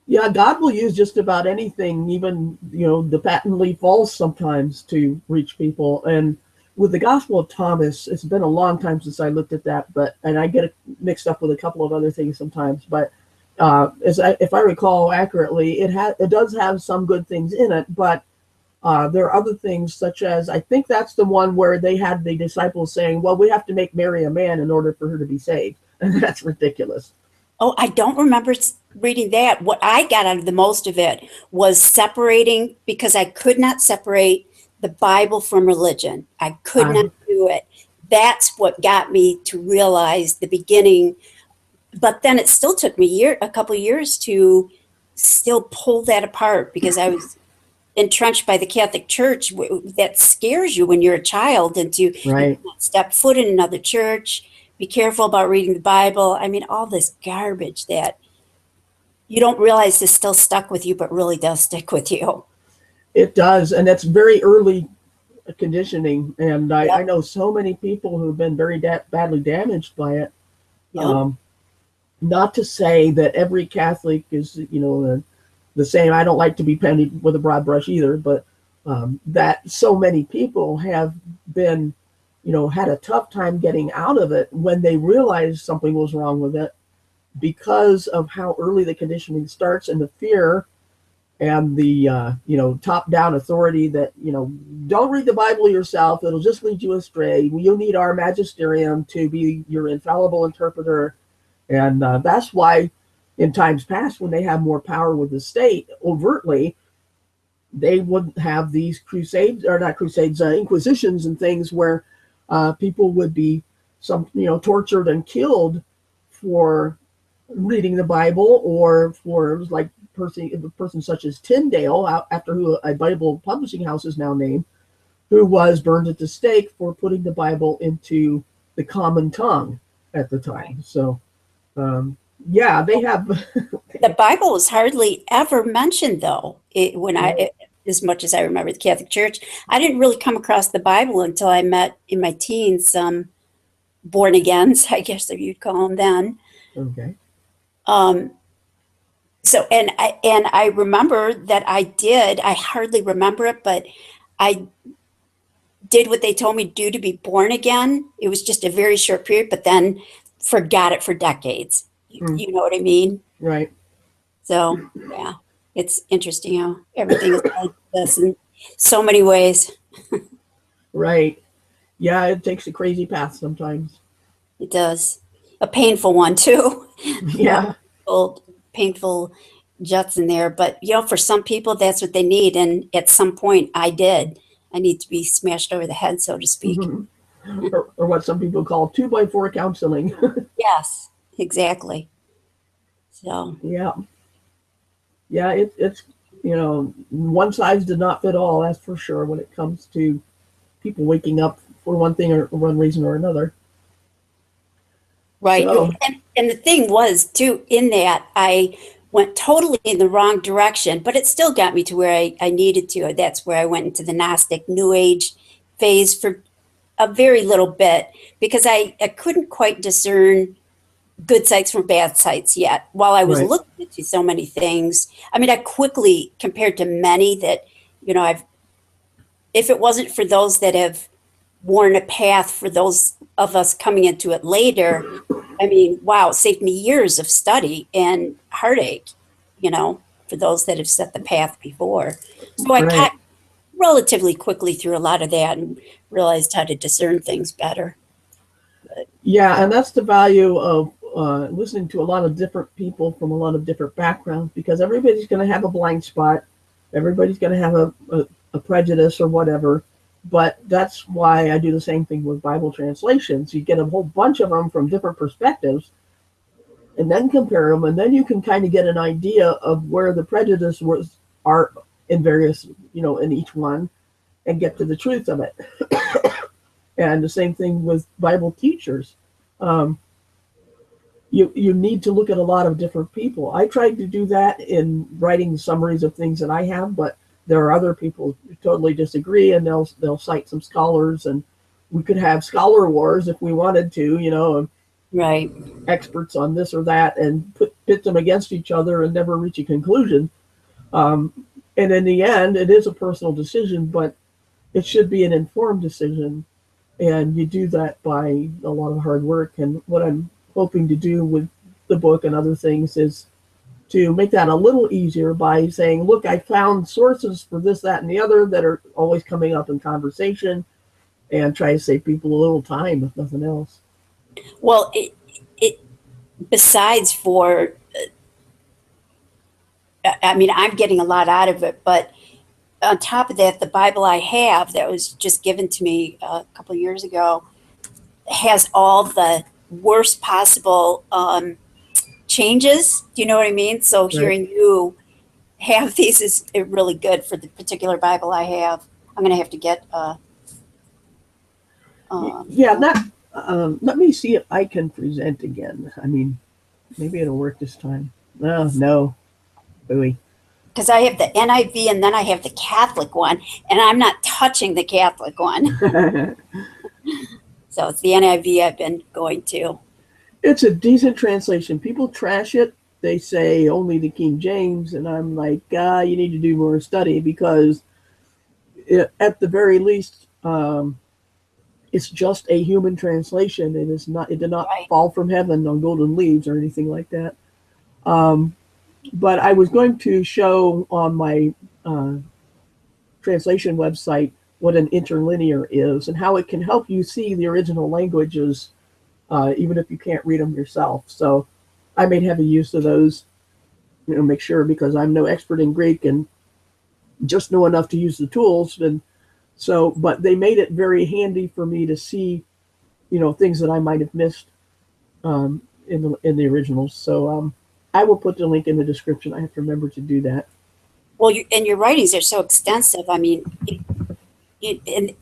Yeah, God will use just about anything, even the patently false sometimes, to reach people. And with the Gospel of Thomas, it's been a long time since I looked at that, and I get it mixed up with a couple of other things sometimes. But if I recall accurately, it does have some good things in it, but there are other things, such as, I think that's the one where they had the disciples saying, "Well, we have to make Mary a man in order for her to be saved," and that's ridiculous. Oh, I don't remember reading that. What I got out of the most of it was separating, because I could not separate the Bible from religion. I could Uh, not do it. That's what got me to realize the beginning. But then it still took me a couple of years to still pull that apart, because I was entrenched by the Catholic Church. That scares you when you're a child, and you right. can't step foot in another church. Be careful about reading the Bible. I mean, all this garbage that you don't realize is still stuck with you, but really does stick with you. It does, and that's very early conditioning. And I Yep. know so many people who've been very badly damaged by it. Yep. Um, Not to say that every Catholic is, the same. I don't like to be painted with a broad brush either, but that so many people have been, had a tough time getting out of it when they realized something was wrong with it, because of how early the conditioning starts, and the fear and the top down authority that don't read the Bible yourself, it'll just lead you astray. You'll need our magisterium to be your infallible interpreter. And that's why in times past, when they have more power with the state overtly, they would have these crusades, or not crusades, inquisitions and things, where people would be tortured and killed for reading the Bible, or for, like, a person such as Tyndale, after who a Bible publishing house is now named, who was burned at the stake for putting the Bible into the common tongue at the time. So, yeah, they have. The Bible was hardly ever mentioned, though. When Right. as much as I remember the Catholic Church. I didn't really come across the Bible until I met in my teens some born agains, I guess if you'd call them then. Okay. So and I remember that I hardly remember it, but I did what they told me to do to be born again. It was just a very short period, but then forgot it for decades. Hmm. You know what I mean? Right. So yeah, it's interesting how everything is like this in so many ways. Right. Yeah, it takes a crazy path sometimes. It does. A painful one too. Yeah. Old painful juts in there. But for some people that's what they need. And at some point I did. I need to be smashed over the head, so to speak. Mhm. Or what some people call 2x4 counseling. Yes, exactly. So Yeah. Yeah, it's one size did not fit all, that's for sure, when it comes to people waking up for one thing or one reason or another. right. So, And the thing was too, in that I went totally in the wrong direction, but it still got me to where I needed to. That's where I went into the Gnostic New Age phase for a very little bit because I couldn't quite discern good sites from bad sites yet. While I was right, looking into so many things, I mean, I quickly, compared to many that, if it wasn't for those that have worn a path for those of us coming into it later, I mean, wow, it saved me years of study and heartache, for those that have set the path before. So I right. got relatively quickly through a lot of that and realized how to discern things better. Yeah, and that's the value of listening to a lot of different people from a lot of different backgrounds because everybody's going to have a blind spot. Everybody's going to have a prejudice or whatever. But that's why I do the same thing with Bible translations. You get a whole bunch of them from different perspectives and then compare them, and then you can kind of get an idea of where the prejudice are in various, in each one, and get to the truth of it. And the same thing with Bible teachers. Um, you need to look at a lot of different people. I tried to do that in writing summaries of things that I have, but there are other people who totally disagree, and they'll cite some scholars, and we could have scholar wars if we wanted to, Right. experts on this or that, and pit them against each other and never reach a conclusion. Um, and in the end, it is a personal decision, but it should be an informed decision. And you do that by a lot of hard work. And what I'm hoping to do with the book and other things is to make that a little easier by saying, look, I found sources for this, that, and the other that are always coming up in conversation, and try to save people a little time, if nothing else. Well, it besides for, I mean, I'm getting a lot out of it, but on top of that, the Bible I have that was just given to me a couple of years ago has all the worst possible changes. Do you know what I mean? So Right. hearing you have these is really good for the particular Bible I have. I'm going to have to get. Yeah, that. Let me see if I can present again. I mean, maybe it'll work this time. Oh, no. Booey. Because I have the NIV and then I have the Catholic one, and I'm not touching the Catholic one. So it's the NIV I've been going to. It's a decent translation. People trash it. They say only the King James, and I'm like, you need to do more study because, at the very least, it's just a human translation. It is not. It did not Right. fall from heaven on golden leaves or anything like that. But I was going to show on my translation website what an interlinear is and how it can help you see the original languages, even if you can't read them yourself. So I made heavy use of those, make sure, because I'm no expert in Greek and just know enough to use the tools. And so, but they made it very handy for me to see, things that I might have missed in the originals. So I will put the link in the description. I have to remember to do that. Well, and your writings are so extensive. I mean, and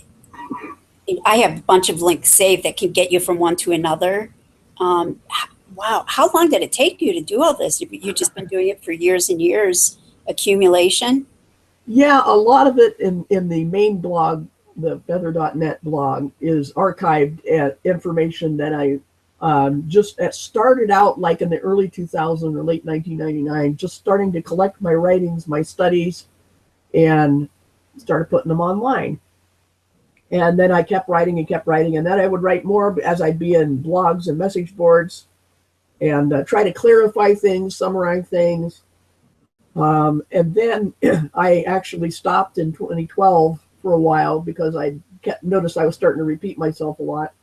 I have a bunch of links saved that can get you from one to another. Wow, how long did it take you to do all this? You've just been doing it for years and years, accumulation. Yeah, a lot of it in the main blog, the feather.net blog, is archived information that I just started out like in the early 2000s or late 1999, just starting to collect my writings, my studies, and started putting them online. And then I kept writing and kept writing, and then I would write more as I'd be in blogs and message boards and try to clarify things, summarize things. And then I actually stopped in 2012 for a while because I noticed I was starting to repeat myself a lot.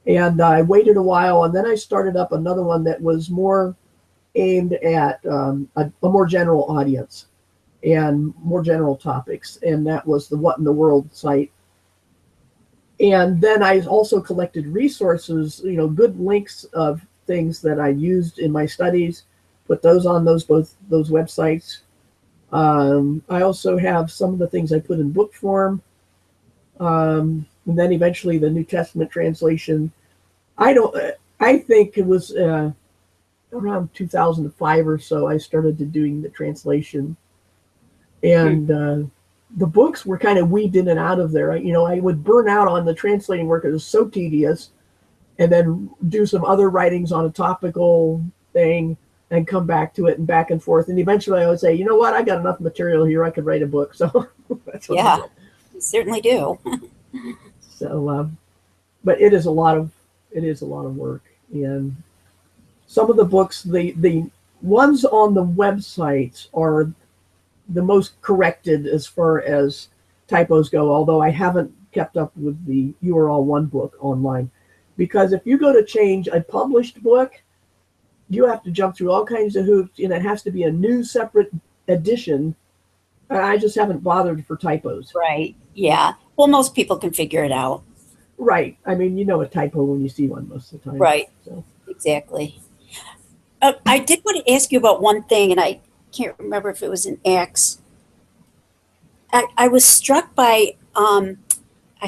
And I waited a while, and then I started up another one that was more aimed at a more general audience and more general topics. And that was the What in the World site. And then I also collected resources, good links of things that I used in my studies, put those on both those websites. I also have some of the things I put in book form, and then eventually the New Testament translation. I don't. I think it was around 2005 or so I started to doing the translation, and the books were kind of weaved in and out of there. I would burn out on the translating work; it was so tedious, and then do some other writings on a topical thing and come back to it and back and forth. And eventually I would say, you know what, I got enough material here. I could write a book. So that's what I Yeah, did. you certainly do. So, but it is a lot of work. And some of the books, the ones on the websites are the most corrected as far as typos go, although I haven't kept up with the You Are All One book online. Because if you go to change a published book, you have to jump through all kinds of hoops, and it has to be a new separate edition. I just haven't bothered for typos. Right. Yeah. Well, most people can figure it out. Right. I mean, you know a typo when you see one most of the time. Right. So Exactly. I did want to ask you about one thing, and I can't remember if it was in Acts. I was struck by, I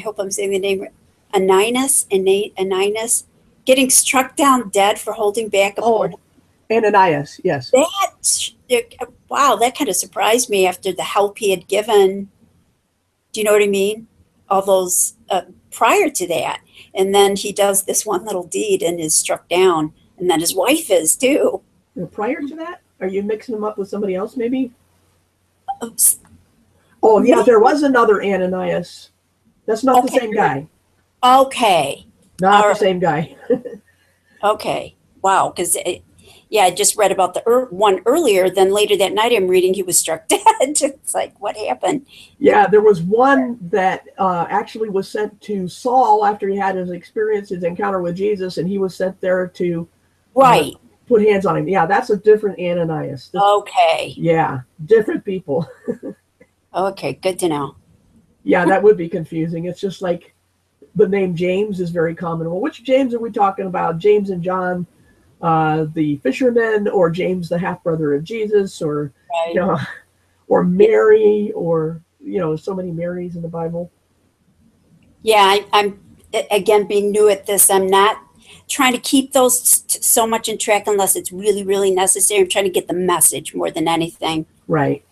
hope I'm saying the name right, Ananias getting struck down dead for holding back a oh, portion. Ananias, yes. Wow, that kind of surprised me after the help he had given. Do you know what I mean? All those prior to that. And then he does this one little deed and is struck down. And then his wife is too. Prior to that, are you mixing them up with somebody else? Maybe. Oops. Oh yeah, there was another Ananias. That's not the same guy. Okay. Not the same guy. Okay. Wow. Because, yeah, I just read about the one earlier. Then later that night, I'm reading he was struck dead. It's like, what happened? Yeah, there was one that actually was sent to Saul after he had his experience, his encounter with Jesus, and he was sent there to Right. Put hands on him. Yeah, that's a different Ananias. Okay. Yeah, different people. Okay. Good to know. Yeah, that would be confusing. It's just like the name James is very common. Well, which James are we talking about? James and John, the fishermen, or James, the half brother of Jesus, or Right. or Mary, or so many Marys in the Bible. Yeah. I'm, again, being new at this, I'm not trying to keep those so much in track unless it's really, really necessary. I'm trying to get the message more than anything. Right.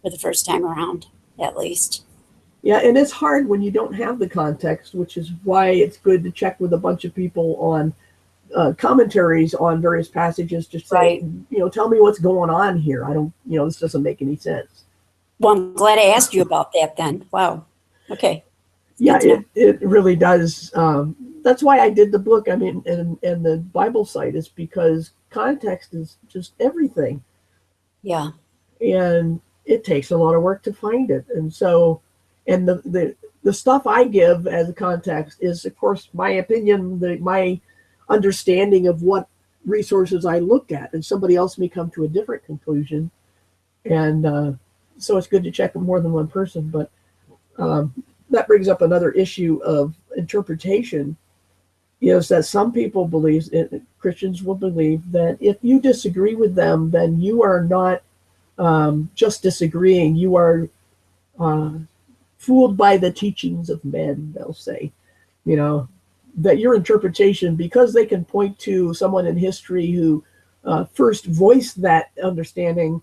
For the first time around, at least. Yeah, and it's hard when you don't have the context, which is why it's good to check with a bunch of people on commentaries on various passages. Just say, right. Tell me what's going on here. I don't, this doesn't make any sense. Well, I'm glad I asked you about that then. Wow. Okay. Yeah, it really does. That's why I did the book. I mean, and the Bible site is because context is just everything. Yeah. And it takes a lot of work to find it. And so, and the stuff I give as a context is, of course, my opinion, my understanding of what resources I looked at, and somebody else may come to a different conclusion. And so it's good to check with more than one person. But that brings up another issue of interpretation, is that some people believe, Christians will believe, that if you disagree with them, then you are not just disagreeing, you are fooled by the teachings of men, they'll say. That your interpretation, because they can point to someone in history who first voiced that understanding,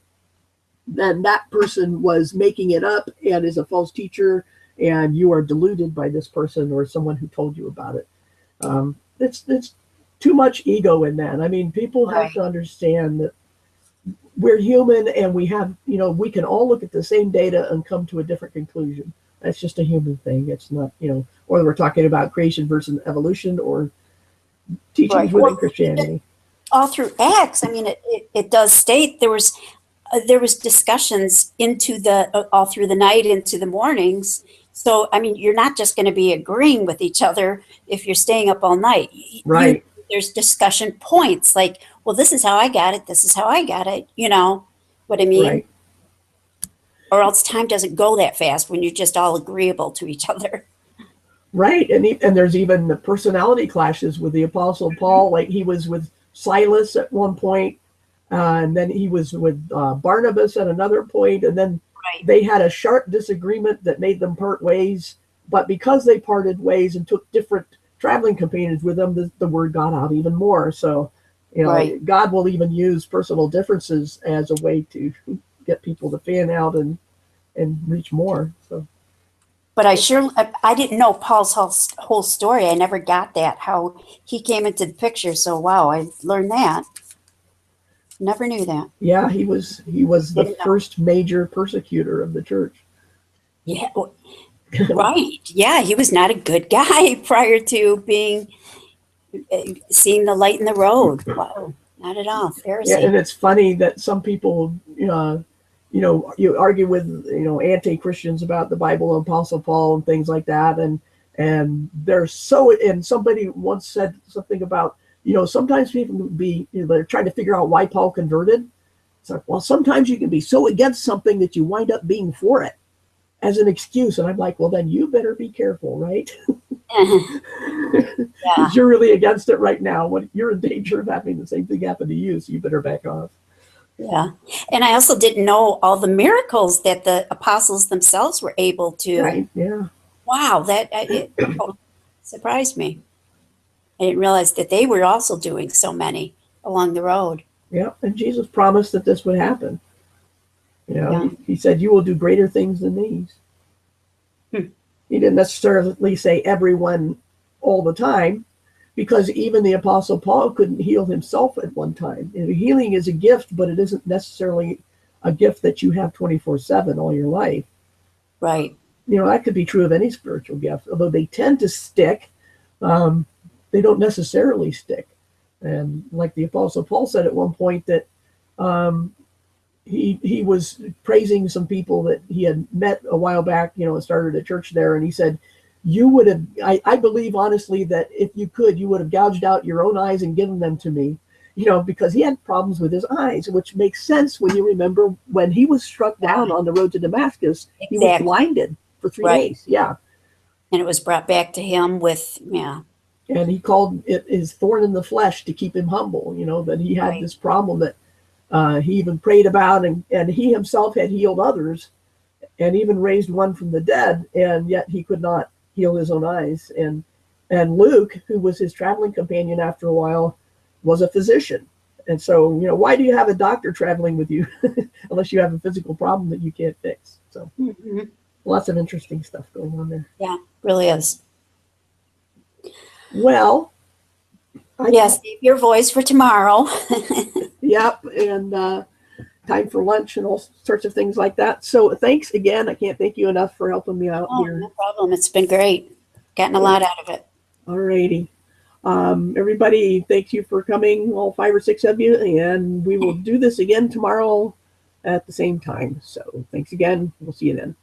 then that person was making it up and is a false teacher, and you are deluded by this person or someone who told you about it. It's too much ego in that. I mean, people have to understand that we're human, and we have, we can all look at the same data and come to a different conclusion. That's just a human thing. It's not, whether we're talking about creation versus evolution or teachings within Christianity. All through Acts, I mean, it does state there was discussions into all through the night into the mornings. So, I mean, you're not just going to be agreeing with each other if you're staying up all night. Right. There's discussion points like, well, this is how I got it. This is how I got it. You know what I mean? Right. Or else time doesn't go that fast when you're just all agreeable to each other. Right. And there's even the personality clashes with the Apostle Paul. Like, he was with Silas at one point, and then he was with Barnabas at another point, and then they had a sharp disagreement that made them part ways. But because they parted ways and took different traveling companions with them, the word got out even more. So, God will even use personal differences as a way to get people to fan out and reach more. So, but I didn't know Paul's whole story. I never got that, how he came into the picture. So wow, I learned that. Never knew that. Yeah, he was the first major persecutor of the church. Yeah, right. Yeah, he was not a good guy prior to seeing the light in the road. Wow, not at all. Pharisee. Yeah, and it's funny that some people, you argue with, anti-Christians about the Bible and Apostle Paul and things like that, and they're so. And somebody once said something about, sometimes people can be, they're trying to figure out why Paul converted. It's like, well, sometimes you can be so against something that you wind up being for it as an excuse. And I'm like, well, then you better be careful, right? Because you're really against it right now. You're in danger of having the same thing happen to you, so you better back off. Yeah. And I also didn't know all the miracles that the apostles themselves were able to. Right, yeah. Wow, it surprised me. I didn't realize that they were also doing so many along the road. Yeah, and Jesus promised that this would happen. He said, you will do greater things than these. He didn't necessarily say everyone all the time, because even the Apostle Paul couldn't heal himself at one time. Healing is a gift, but it isn't necessarily a gift that you have 24/7 all your life. Right. That could be true of any spiritual gift, although they tend to stick. They don't necessarily stick. And like the Apostle Paul said at one point that he was praising some people that he had met a while back, and started a church there. And he said, you would have, I believe honestly that if you could, you would have gouged out your own eyes and given them to me, because he had problems with his eyes, which makes sense when you remember when he was struck down on the road to Damascus, he was blinded for 3 days. Yeah. And it was brought back to him and he called it his thorn in the flesh to keep him humble, that he had this problem that he even prayed about, and he himself had healed others and even raised one from the dead, and yet he could not heal his own eyes. And Luke, who was his traveling companion after a while, was a physician. And so, why do you have a doctor traveling with you unless you have a physical problem that you can't fix? So lots of interesting stuff going on there. Yeah, really is. Well, save your voice for tomorrow. Yep, and time for lunch and all sorts of things like that. So thanks again. I can't thank you enough for helping me out here. No problem. It's been great. Gotten a lot out of it. All righty. Everybody, thank you for coming, all 5 or 6 of you, and we will do this again tomorrow at the same time. So thanks again. We'll see you then.